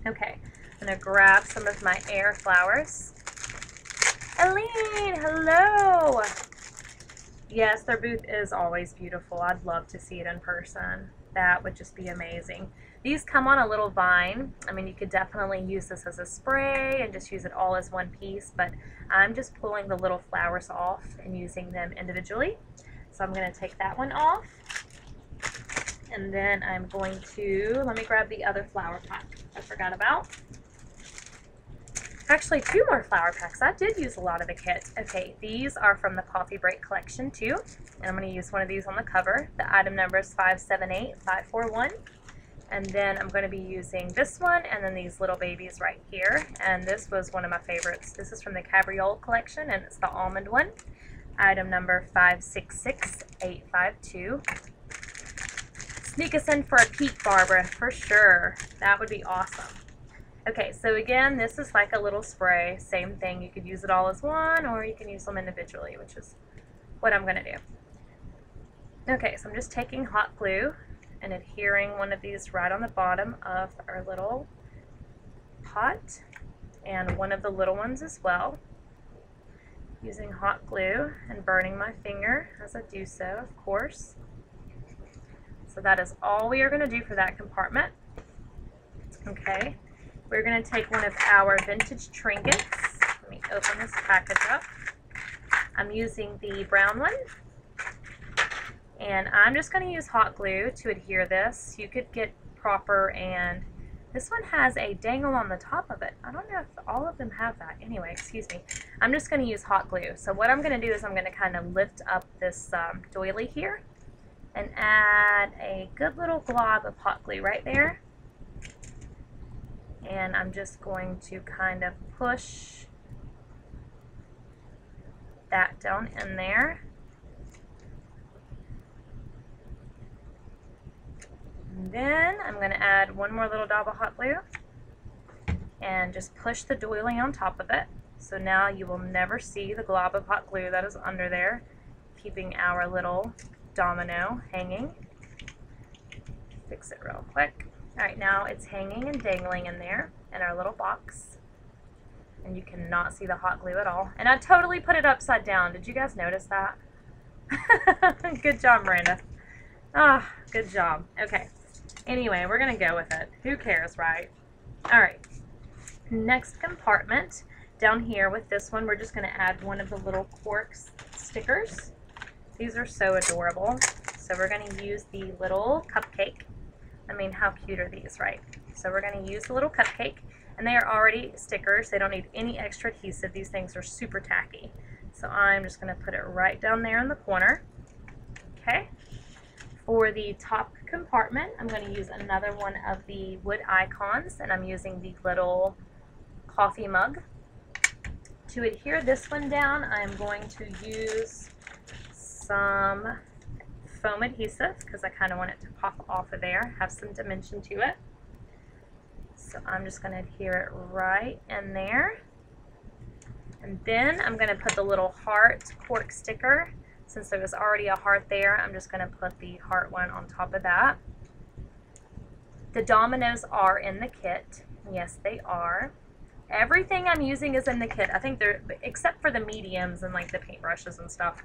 Okay, I'm going to grab some of my air flowers. Aline, hello! Yes, their booth is always beautiful. I'd love to see it in person. That would just be amazing. These come on a little vine. I mean, you could definitely use this as a spray and just use it all as one piece, but I'm just pulling the little flowers off and using them individually. So I'm going to take that one off. And then I'm going to, let me grab the other flower pack I forgot about. Actually, 2 more flower packs. I did use a lot of the kit. Okay, these are from the Coffee Break collection too. And I'm going to use one of these on the cover. The item number is 578541. And then I'm going to be using this one and then these little babies right here. And this was one of my favorites. This is from the Cabriole collection and it's the almond one. Item number 566852. Sneak us in for a peek, Barbara, for sure. That would be awesome. Okay, so again, this is like a little spray. Same thing. You could use it all as one or you can use them individually, which is what I'm going to do. Okay, so I'm just taking hot glue and adhering one of these right on the bottom of our little pot and one of the little ones as well. Using hot glue and burning my finger as I do so, of course. So that is all we are going to do for that compartment. Okay, we're going to take one of our vintage trinkets. Let me open this package up. I'm using the brown one, and I'm just going to use hot glue to adhere this. You could get proper, and this one has a dangle on the top of it. I don't know if all of them have that. Anyway, excuse me. I'm just going to use hot glue. So what I'm going to do is I'm going to kind of lift up this doily here and add a good little glob of hot glue right there. And I'm just going to kind of push that down in there. And then I'm going to add one more little dab of hot glue and just push the doily on top of it. So now you will never see the glob of hot glue that is under there, keeping our little domino hanging. Fix it real quick. Alright, now it's hanging and dangling in there in our little box. And you cannot see the hot glue at all. And I totally put it upside down. Did you guys notice that? Good job, Miranda. Ah, good job. Okay. Anyway, we're going to go with it. Who cares, right? Alright. Next compartment. Down here with this one, we're just going to add one of the little Cork stickers. These are so adorable. So we're going to use the little cupcake. I mean, how cute are these, right? So we're going to use the little cupcake, and they are already stickers. They don't need any extra adhesive. These things are super tacky. So I'm just going to put it right down there in the corner. Okay. For the top compartment, I'm going to use another one of the wood icons, and I'm using the little coffee mug. To adhere this one down, I'm going to use some foam adhesive because I kind of want it to pop off of there, have some dimension to it. So I'm just going to adhere it right in there. And then I'm going to put the little heart Cork sticker. Since there was already a heart there, I'm just going to put the heart one on top of that. The dominoes are in the kit. Yes, they are. Everything I'm using is in the kit. I think they're, except for the mediums and like the paintbrushes and stuff.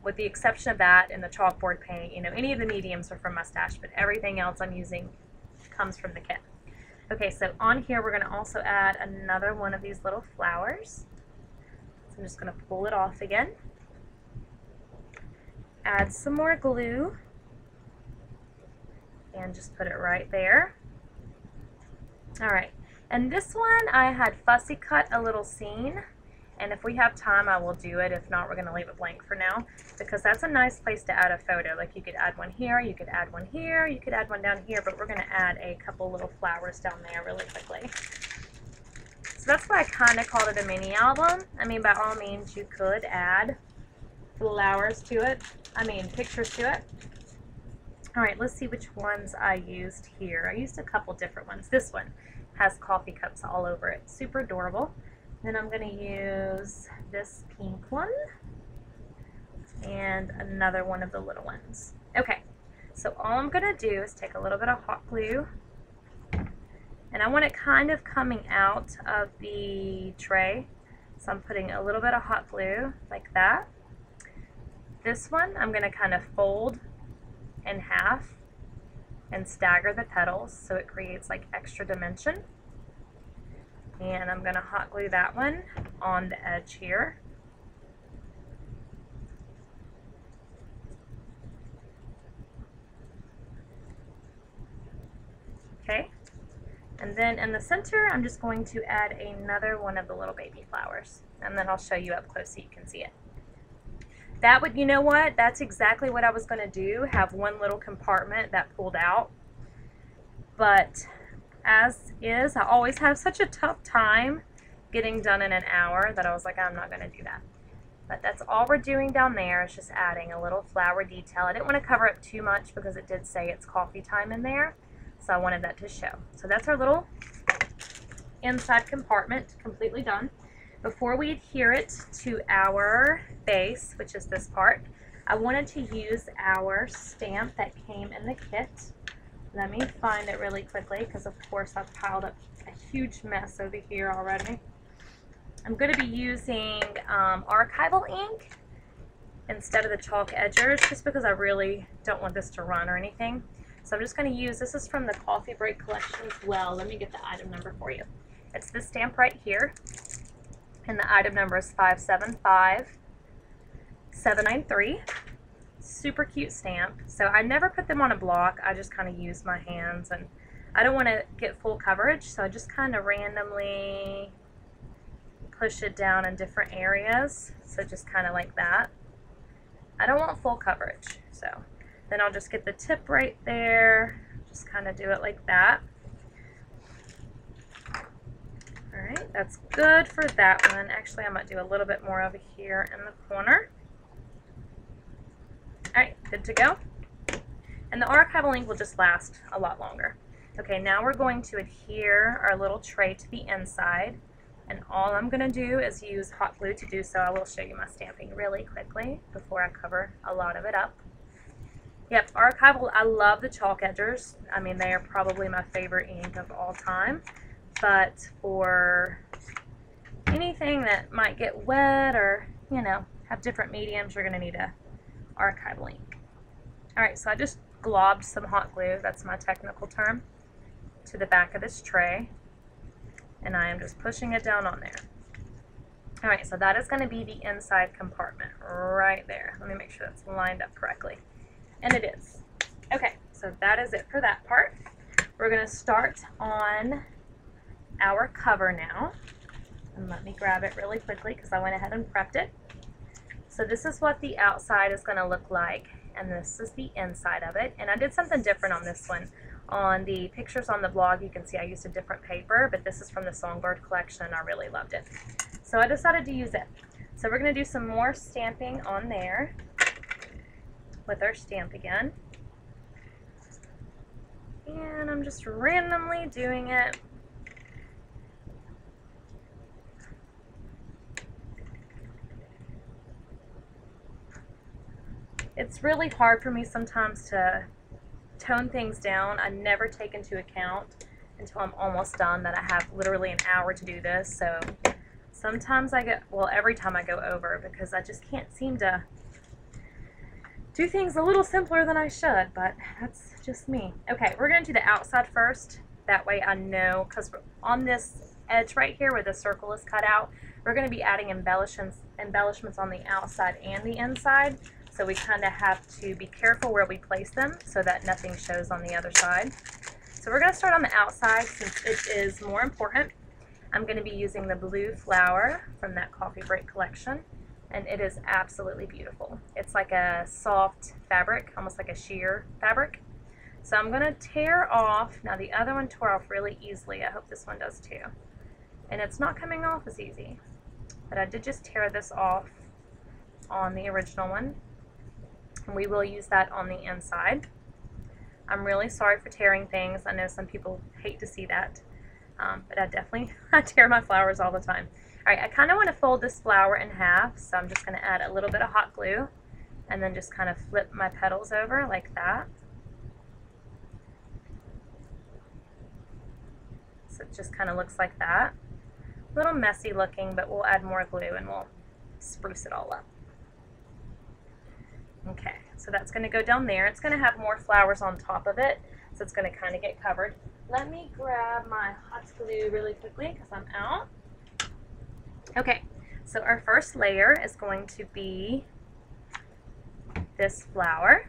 With the exception of that and the chalkboard paint, you know, any of the mediums are from my stash, but everything else I'm using comes from the kit. Okay, so on here we're going to also add another one of these little flowers. So I'm just going to pull it off again. Add some more glue and just put it right there. Alright, and this one I had fussy cut a little scene. And if we have time, I will do it. If not, we're going to leave it blank for now because that's a nice place to add a photo. Like you could add one here, you could add one here, you could add one down here, but we're going to add a couple little flowers down there really quickly. So that's why I kind of called it a mini album. I mean, by all means, you could add flowers to it. I mean, pictures to it. All right, let's see which ones I used here. I used a couple different ones. This one has coffee cups all over it. Super adorable. Then I'm going to use this pink one and another one of the little ones. Okay, so all I'm going to do is take a little bit of hot glue, and I want it kind of coming out of the tray. So I'm putting a little bit of hot glue like that. This one I'm going to kind of fold in half and stagger the petals so it creates like extra dimension. And I'm going to hot glue that one on the edge here. Okay. And then in the center, I'm just going to add another one of the little baby flowers. And then I'll show you up close so you can see it. That would, you know what? That's exactly what I was going to do. Have one little compartment that pulled out. But as is, I always have such a tough time getting done in an hour that I was like, I'm not going to do that. But that's all we're doing down there is just adding a little flower detail. I didn't want to cover up too much because it did say it's coffee time in there, so I wanted that to show. So that's our little inside compartment completely done. Before we adhere it to our base, which is this part, I wanted to use our stamp that came in the kit. Let me find it really quickly because of course I've piled up a huge mess over here already. I'm going to be using archival ink instead of the chalk edgers just because I really don't want this to run or anything. So I'm just going to use, this is from the Coffee Break collection as well. Let me get the item number for you. It's this stamp right here, and the item number is 575793. Super cute stamp. So I never put them on a block. I just kind of use my hands, and I don't want to get full coverage, so I just kind of randomly push it down in different areas. So just kind of like that. I don't want full coverage, so then I'll just get the tip right there, just kind of do it like that. All right, that's good for that one. Actually, I might do a little bit more over here in the corner. All right, good to go. And the archival ink will just last a lot longer. Okay, now we're going to adhere our little tray to the inside. And all I'm going to do is use hot glue to do so. I will show you my stamping really quickly before I cover a lot of it up. Yep, archival, I love the chalk edgers. I mean, they are probably my favorite ink of all time. But for anything that might get wet or, you know, have different mediums, you're going to need a archival ink. Alright, so I just globbed some hot glue, that's my technical term, to the back of this tray. And I am just pushing it down on there. Alright, so that is going to be the inside compartment right there. Let me make sure that's lined up correctly. And it is. Okay, so that is it for that part. We're going to start on our cover now. And let me grab it really quickly because I went ahead and prepped it. So this is what the outside is going to look like, and this is the inside of it. And I did something different on this one. On the pictures on the blog, you can see I used a different paper, but this is from the Songbird collection, and I really loved it. So I decided to use it. So we're going to do some more stamping on there with our stamp again. And I'm just randomly doing it. It's really hard for me sometimes to tone things down. I never take into account until I'm almost done that I have literally an hour to do this. So sometimes I get, well, every time I go over, because I just can't seem to do things a little simpler than I should, but that's just me. Okay, we're going to do the outside first. That way I know, because on this edge right here where the circle is cut out, we're going to be adding embellishments on the outside and the inside. So we kind of have to be careful where we place them so that nothing shows on the other side. So we're going to start on the outside since it is more important. I'm going to be using the blue flower from that Coffee Break collection, and it is absolutely beautiful. It's like a soft fabric, almost like a sheer fabric. So I'm going to tear off, now the other one tore off really easily, I hope this one does too. And it's not coming off as easy, but I did just tear this off on the original one. And we will use that on the inside. I'm really sorry for tearing things. I know some people hate to see that, but I tear my flowers all the time. All right, I kind of want to fold this flower in half, so I'm just going to add a little bit of hot glue and then just kind of flip my petals over like that. So it just kind of looks like that. A little messy looking, but we'll add more glue and we'll spruce it all up. Okay, so that's going to go down there. It's going to have more flowers on top of it, so it's going to kind of get covered. Let me grab my hot glue really quickly because I'm out. Okay, so our first layer is going to be this flower,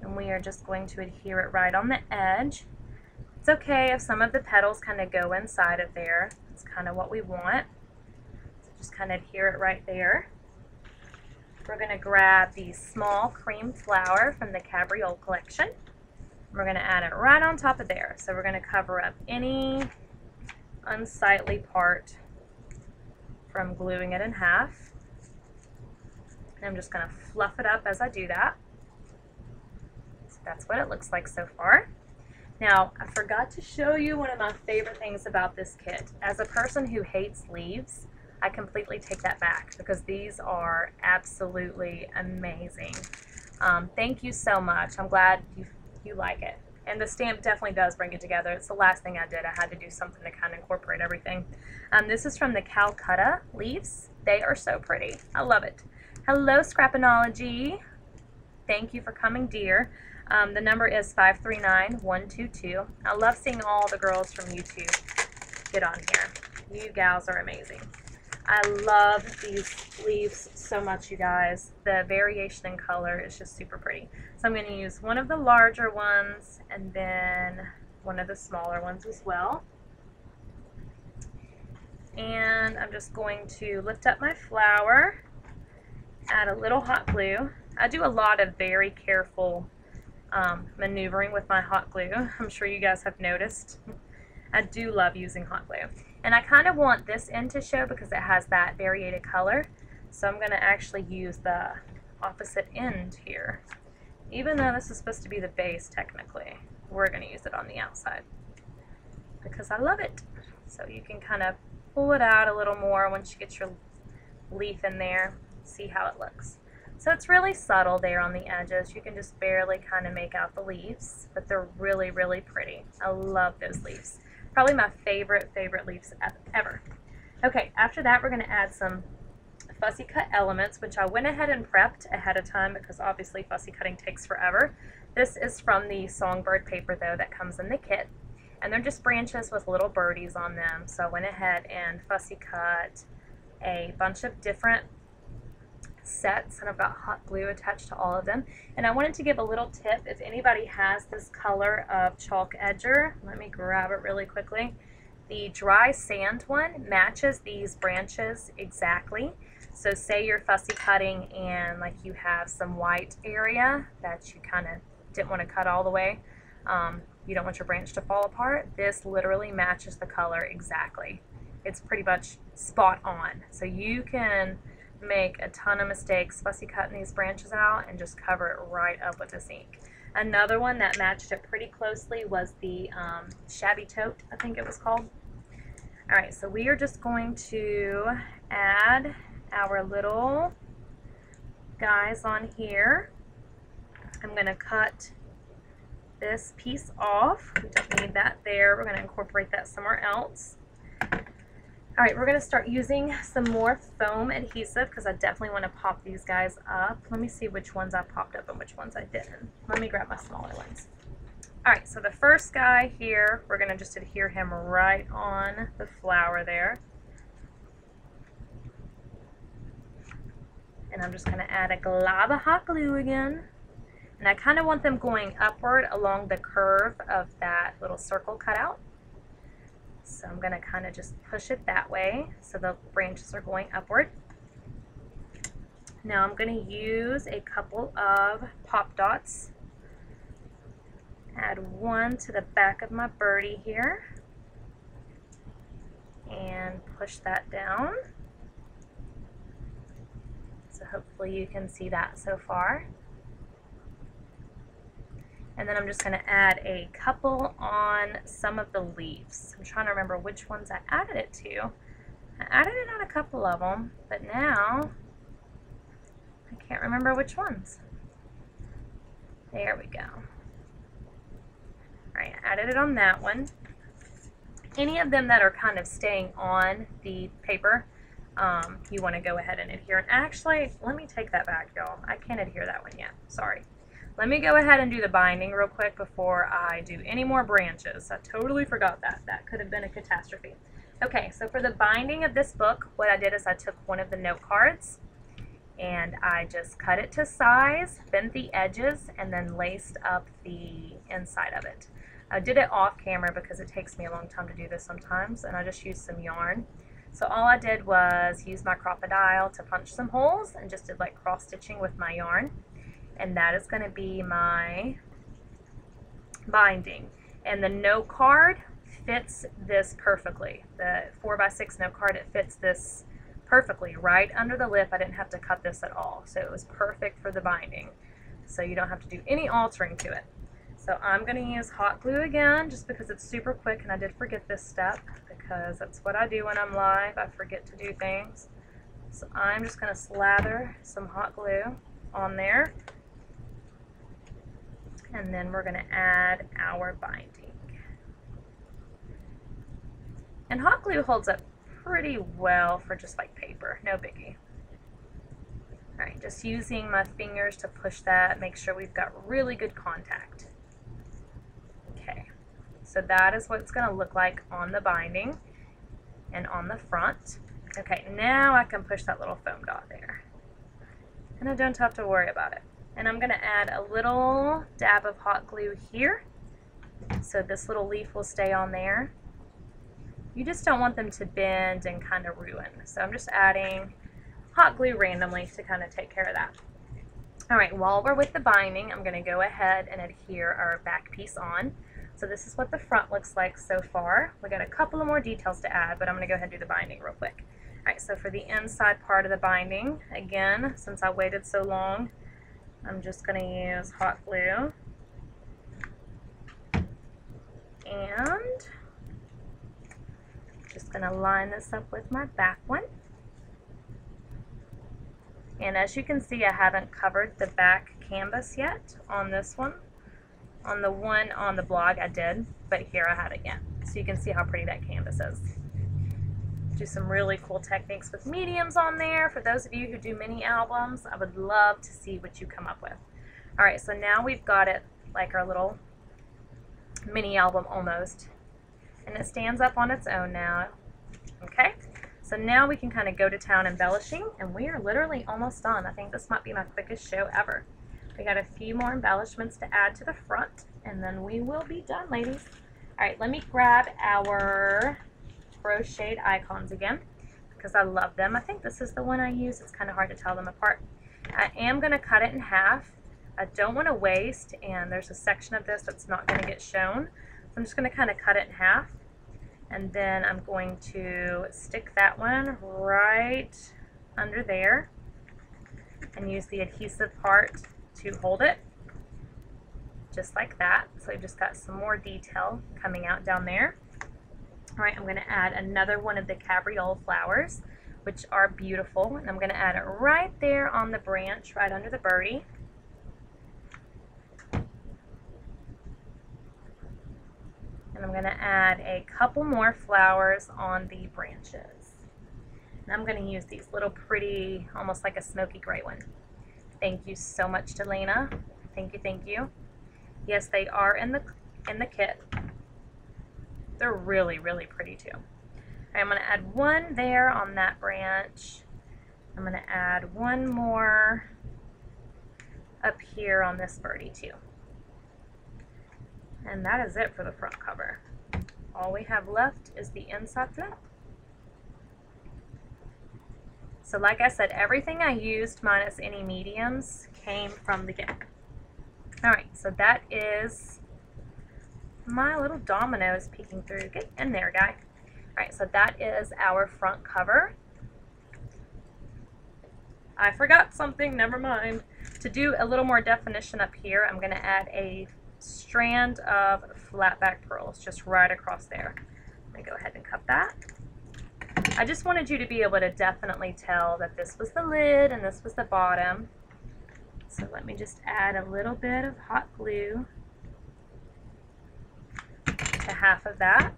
and we are just going to adhere it right on the edge. It's okay if some of the petals kind of go inside of there. It's kind of what we want. So just kind of adhere it right there. We're going to grab the small cream flower from the Cabriole collection. We're going to add it right on top of there. So we're going to cover up any unsightly part from gluing it in half. And I'm just going to fluff it up as I do that. So that's what it looks like so far. Now, I forgot to show you one of my favorite things about this kit. As a person who hates leaves, I completely take that back because these are absolutely amazing. Thank you so much. I'm glad you like it. And the stamp definitely does bring it together. It's the last thing I did. I had to do something to kind of incorporate everything. This is from the Calcutta Leaves. They are so pretty. I love it. Hello, Scrapinology. Thank you for coming, dear. The number is 539122. I love seeing all the girls from YouTube get on here. You gals are amazing. I love these leaves so much, you guys. The variation in color is just super pretty. So I'm going to use one of the larger ones and then one of the smaller ones as well. And I'm just going to lift up my flower, add a little hot glue. I do a lot of very careful maneuvering with my hot glue. I'm sure you guys have noticed. I do love using hot glue. And I kind of want this end to show because it has that variated color. So I'm going to actually use the opposite end here. Even though this is supposed to be the base technically, we're going to use it on the outside because I love it. So you can kind of pull it out a little more once you get your leaf in there. See how it looks. So it's really subtle there on the edges. You can just barely kind of make out the leaves, but they're really, really pretty. I love those leaves. Probably my favorite leaves ever. Okay, after that we're going to add some fussy cut elements, which I went ahead and prepped ahead of time because obviously fussy cutting takes forever. This is from the Songbird paper though that comes in the kit, and they're just branches with little birdies on them. So I went ahead and fussy cut a bunch of different sets, and I've got hot glue attached to all of them. And I wanted to give a little tip if anybody has this color of chalk edger. Let me grab it really quickly. The dry sand one matches these branches exactly. So say you're fussy cutting and like you have some white area that you kind of didn't want to cut all the way. You don't want your branch to fall apart. This literally matches the color exactly. It's pretty much spot on. So you can make a ton of mistakes fussy cutting these branches out and just cover it right up with this ink. Another one that matched it pretty closely was the Shabby Tote, I think it was called. Alright, so we are just going to add our little guys on here. I'm going to cut this piece off. We don't need that there. We're going to incorporate that somewhere else. Alright, we're going to start using some more foam adhesive because I definitely want to pop these guys up. Let me see which ones I popped up and which ones I didn't. Let me grab my smaller ones. Alright, so the first guy here, we're going to just adhere him right on the flower there. And I'm just going to add a glob of hot glue again. And I kind of want them going upward along the curve of that little circle cutout. So I'm going to kind of just push it that way so the branches are going upward. Now I'm going to use a couple of pop dots. Add one to the back of my birdie here. And push that down. So hopefully you can see that so far. And then I'm just going to add a couple on some of the leaves. I'm trying to remember which ones I added it to. I added it on a couple of them, but now I can't remember which ones. There we go. Alright, I added it on that one. Any of them that are kind of staying on the paper, you want to go ahead and adhere. And actually, let me take that back, y'all. I can't adhere that one yet. Sorry. Let me go ahead and do the binding real quick before I do any more branches. I totally forgot that. That could have been a catastrophe. Okay, so for the binding of this book, what I did is I took one of the note cards and I just cut it to size, bent the edges, and then laced up the inside of it. I did it off camera because it takes me a long time to do this sometimes, and I just used some yarn. So all I did was use my crocodile to punch some holes and just did like cross stitching with my yarn. And that is going to be my binding. And the note card fits this perfectly. The 4x6 note card, it fits this perfectly right under the lip. I didn't have to cut this at all. So it was perfect for the binding. So you don't have to do any altering to it. So I'm going to use hot glue again just because it's super quick, and I did forget this step because that's what I do when I'm live. I forget to do things. So I'm just going to slather some hot glue on there. And then we're going to add our binding. And hot glue holds up pretty well for just like paper, no biggie. All right, just using my fingers to push that, make sure we've got really good contact. Okay, so that is what it's going to look like on the binding and on the front. Okay, now I can push that little foam dot there. And I don't have to worry about it. And I'm going to add a little dab of hot glue here, so this little leaf will stay on there. You just don't want them to bend and kind of ruin. So I'm just adding hot glue randomly to kind of take care of that. All right, while we're with the binding, I'm going to go ahead and adhere our back piece on. So this is what the front looks like so far. We got a couple of more details to add, but I'm going to go ahead and do the binding real quick. All right, so for the inside part of the binding, again, since I waited so long, I'm just going to use hot glue. And just going to line this up with my back one. And as you can see, I haven't covered the back canvas yet on this one. On the one on the blog I did, but here I haven't yet. So you can see how pretty that canvas is. Do some really cool techniques with mediums on there. For those of you who do mini albums, I would love to see what you come up with. All right, so now we've got it like our little mini album almost. And it stands up on its own now. Okay? So now we can kind of go to town embellishing, and we are literally almost done. I think this might be my quickest show ever. We got a few more embellishments to add to the front, and then we will be done, ladies. All right, let me grab our crocheted icons again, because I love them. I think this is the one I use. It's kind of hard to tell them apart. I am going to cut it in half. I don't want to waste, and there's a section of this that's not going to get shown. So I'm just going to kind of cut it in half. And then I'm going to stick that one right under there and use the adhesive part to hold it, just like that. So I just got some more detail coming out down there. All right, I'm going to add another one of the cabriole flowers, which are beautiful, and I'm going to add it right there on the branch, right under the birdie. And I'm going to add a couple more flowers on the branches. And I'm going to use these little pretty, almost like a smoky gray one. Thank you so much to Lena. Thank you, thank you. Yes, they are in the kit. They're really, really pretty too. Right, I'm going to add one there on that branch. I'm going to add one more up here on this birdie too. And that is it for the front cover. All we have left is the inside flap. So like I said, everything I used minus any mediums came from the kit. Alright, so that is my little dominoes peeking through. Get in there, guy. Alright, so that is our front cover. I forgot something, never mind. To do a little more definition up here, I'm going to add a strand of flat back pearls just right across there. I'm going to go ahead and cut that. I just wanted you to be able to definitely tell that this was the lid and this was the bottom. So let me just add a little bit of hot glue to half of that.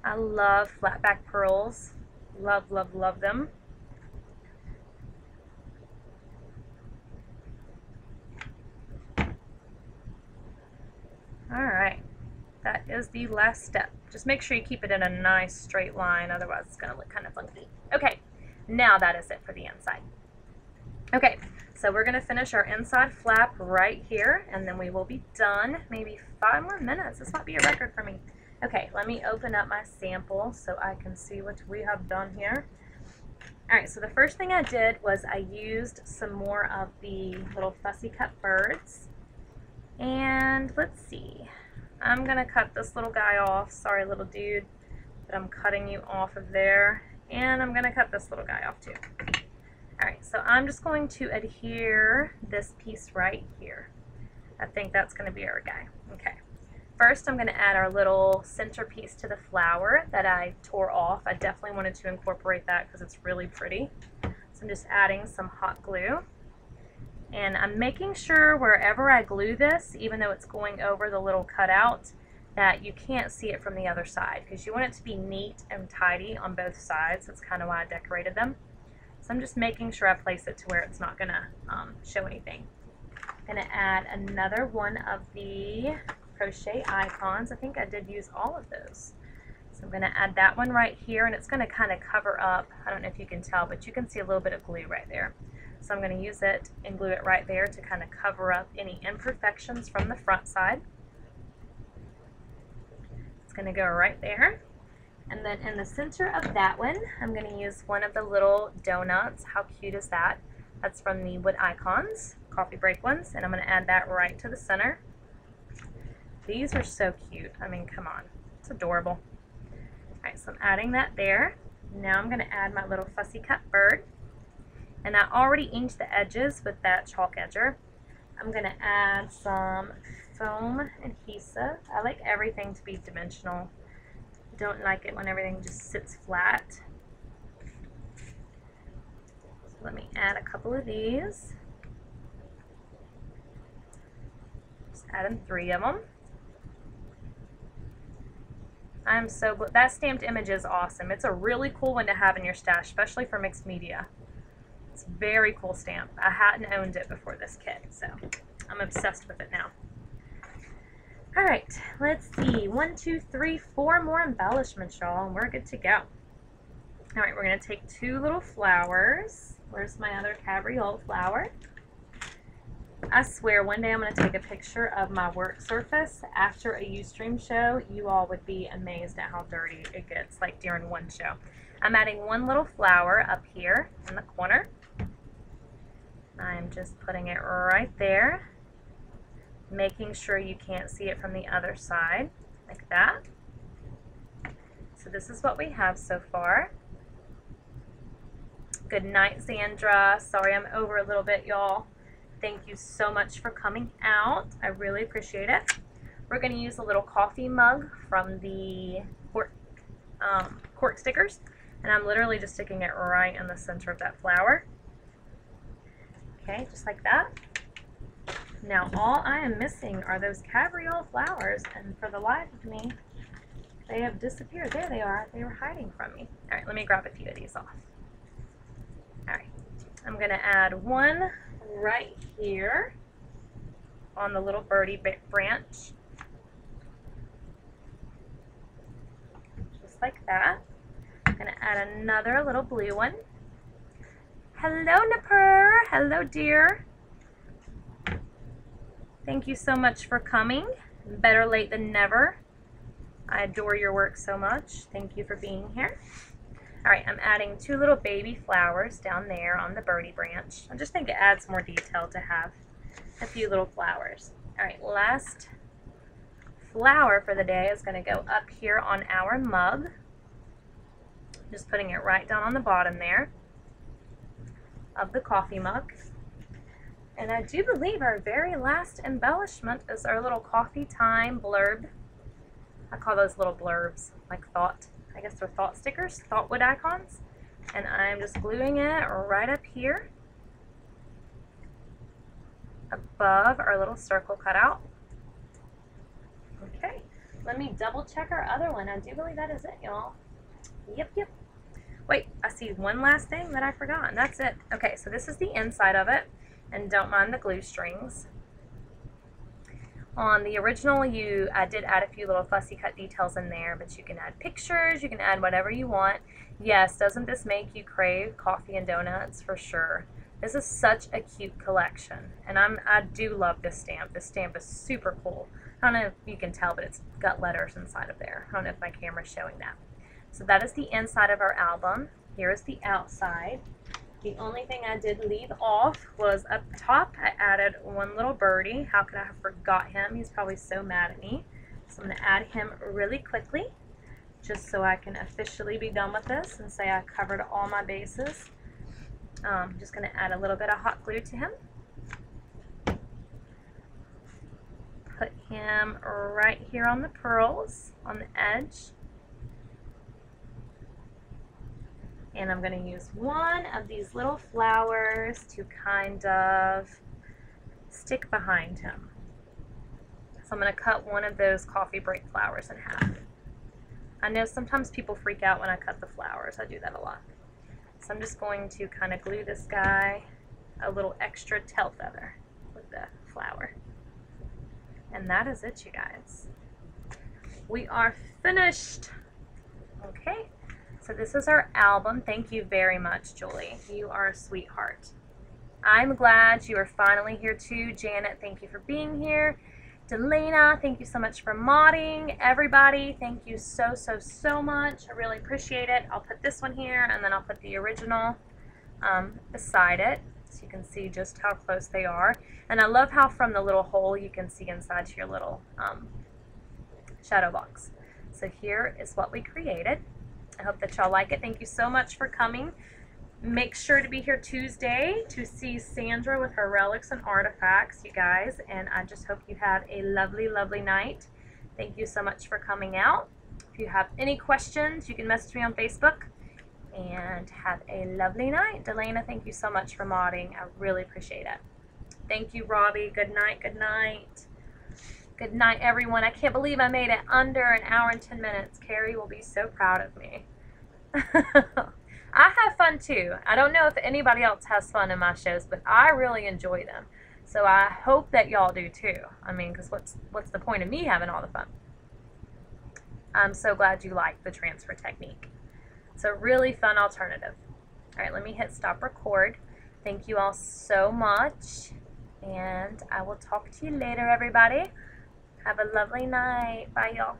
I love flat back pearls. Love, love, love them. Alright, that is the last step. Just make sure you keep it in a nice straight line, otherwise it's going to look kind of funky. Okay, now that is it for the inside. Okay, so we're going to finish our inside flap right here, and then we will be done. Maybe 5 more minutes. This might be a record for me. Okay, let me open up my sample so I can see what we have done here. Alright, so the first thing I did was I used some more of the little fussy cut birds. And let's see, I'm going to cut this little guy off. Sorry, little dude, but I'm cutting you off of there. And I'm going to cut this little guy off too. Alright, so I'm just going to adhere this piece right here. I think that's going to be our guy. Okay. First, I'm going to add our little centerpiece to the flower that I tore off. I definitely wanted to incorporate that because it's really pretty. So I'm just adding some hot glue. And I'm making sure wherever I glue this, even though it's going over the little cutout, that you can't see it from the other side, because you want it to be neat and tidy on both sides. That's kind of why I decorated them. So I'm just making sure I place it to where it's not going to show anything. I'm going to add another one of the crochet icons. I think I did use all of those. So I'm going to add that one right here, and it's going to kind of cover up, I don't know if you can tell, but you can see a little bit of glue right there. So I'm going to use it and glue it right there to kind of cover up any imperfections from the front side. It's going to go right there. And then in the center of that one, I'm going to use one of the little donuts. How cute is that? That's from the Wood Icons, coffee break ones, and I'm going to add that right to the center. These are so cute. I mean, come on. It's adorable. Alright, so I'm adding that there. Now I'm going to add my little fussy cut bird. And I already inked the edges with that chalk edger. I'm going to add some foam adhesive. I like everything to be dimensional. I don't like it when everything just sits flat. So let me add a couple of these. Just adding 3 of them. I'm so glad. That stamped image is awesome. It's a really cool one to have in your stash, especially for mixed media. It's a very cool stamp. I hadn't owned it before this kit, so I'm obsessed with it now. Alright, let's see. 1, 2, 3, 4 more embellishments, y'all, and we're good to go. Alright, we're going to take 2 little flowers. Where's my other cabriole flower? I swear one day I'm going to take a picture of my work surface after a Ustream show. You all would be amazed at how dirty it gets, like during one show. I'm adding 1 little flower up here in the corner. I'm just putting it right there, making sure you can't see it from the other side, like that. So this is what we have so far. Good night, Zandra. Sorry I'm over a little bit, y'all. Thank you so much for coming out. I really appreciate it. We're going to use a little coffee mug from the Cork stickers, and I'm literally just sticking it right in the center of that flower. Okay, just like that. Now all I am missing are those cabriole flowers, and for the life of me, they have disappeared. There they are. They were hiding from me. All right, let me grab a few of these off. All right, I'm going to add 1 right here on the little birdie branch, just like that. I'm going to add another little blue one. Hello, Napur. Hello, dear. Thank you so much for coming. Better late than never. I adore your work so much. Thank you for being here. Alright, I'm adding 2 little baby flowers down there on the birdie branch. I just think it adds more detail to have a few little flowers. Alright, last flower for the day is going to go up here on our mug. Just putting it right down on the bottom there of the coffee mug. And I do believe our very last embellishment is our little coffee time blurb. I call those little blurbs, like thought. I guess they're thought stickers, thought wood icons. And I'm just gluing it right up here above our little circle cutout. Okay, let me double check our other one. I do believe that is it, y'all. Yep. Wait, I see one last thing that I forgot, and that's it. Okay, so this is the inside of it, and don't mind the glue strings. On the original, I did add a few little fussy cut details in there, but you can add pictures, you can add whatever you want. Yes, doesn't this make you crave coffee and donuts? For sure. This is such a cute collection, and I do love this stamp. This stamp is super cool. I don't know if you can tell, but it's got letters inside of there. I don't know if my camera's showing that. So that is the inside of our album. Here is the outside. The only thing I did leave off was up top, I added 1 little birdie. How could I have forgot him? He's probably so mad at me. So I'm going to add him really quickly, just so I can officially be done with this and say I covered all my bases. I'm just going to add a little bit of hot glue to him. Put him right here on the pearls, on the edge. And I'm going to use 1 of these little flowers to kind of stick behind him. So I'm going to cut one of those coffee break flowers in half. I know sometimes people freak out when I cut the flowers. I do that a lot. So I'm just going to kind of glue this guy a little extra tail feather with the flower. And that is it, you guys. We are finished. Okay, so this is our album. Thank you very much, Julie. You are a sweetheart. I'm glad you are finally here too. Janet, thank you for being here. Delana, thank you so much for modding. Everybody, thank you so, so, so much. I really appreciate it. I'll put this one here, and then I'll put the original beside it, so you can see just how close they are. And I love how from the little hole you can see inside to your little shadow box. So here is what we created. I hope that y'all like it. Thank you so much for coming. Make sure to be here Tuesday to see Sandra with her relics and artifacts, you guys. And I just hope you have a lovely, lovely night. Thank you so much for coming out. If you have any questions, you can message me on Facebook. And have a lovely night. Delana, thank you so much for modding. I really appreciate it. Thank you, Robbie. Good night, good night. Good night, everyone. I can't believe I made it under an hour and 10 minutes. Carrie will be so proud of me. I have fun too. I don't know if anybody else has fun in my shows, but I really enjoy them. So I hope that y'all do too. I mean, because what's the point of me having all the fun? I'm so glad you like the transfer technique. It's a really fun alternative. All right, let me hit stop record. Thank you all so much, and I will talk to you later, everybody. Have a lovely night. Bye, y'all.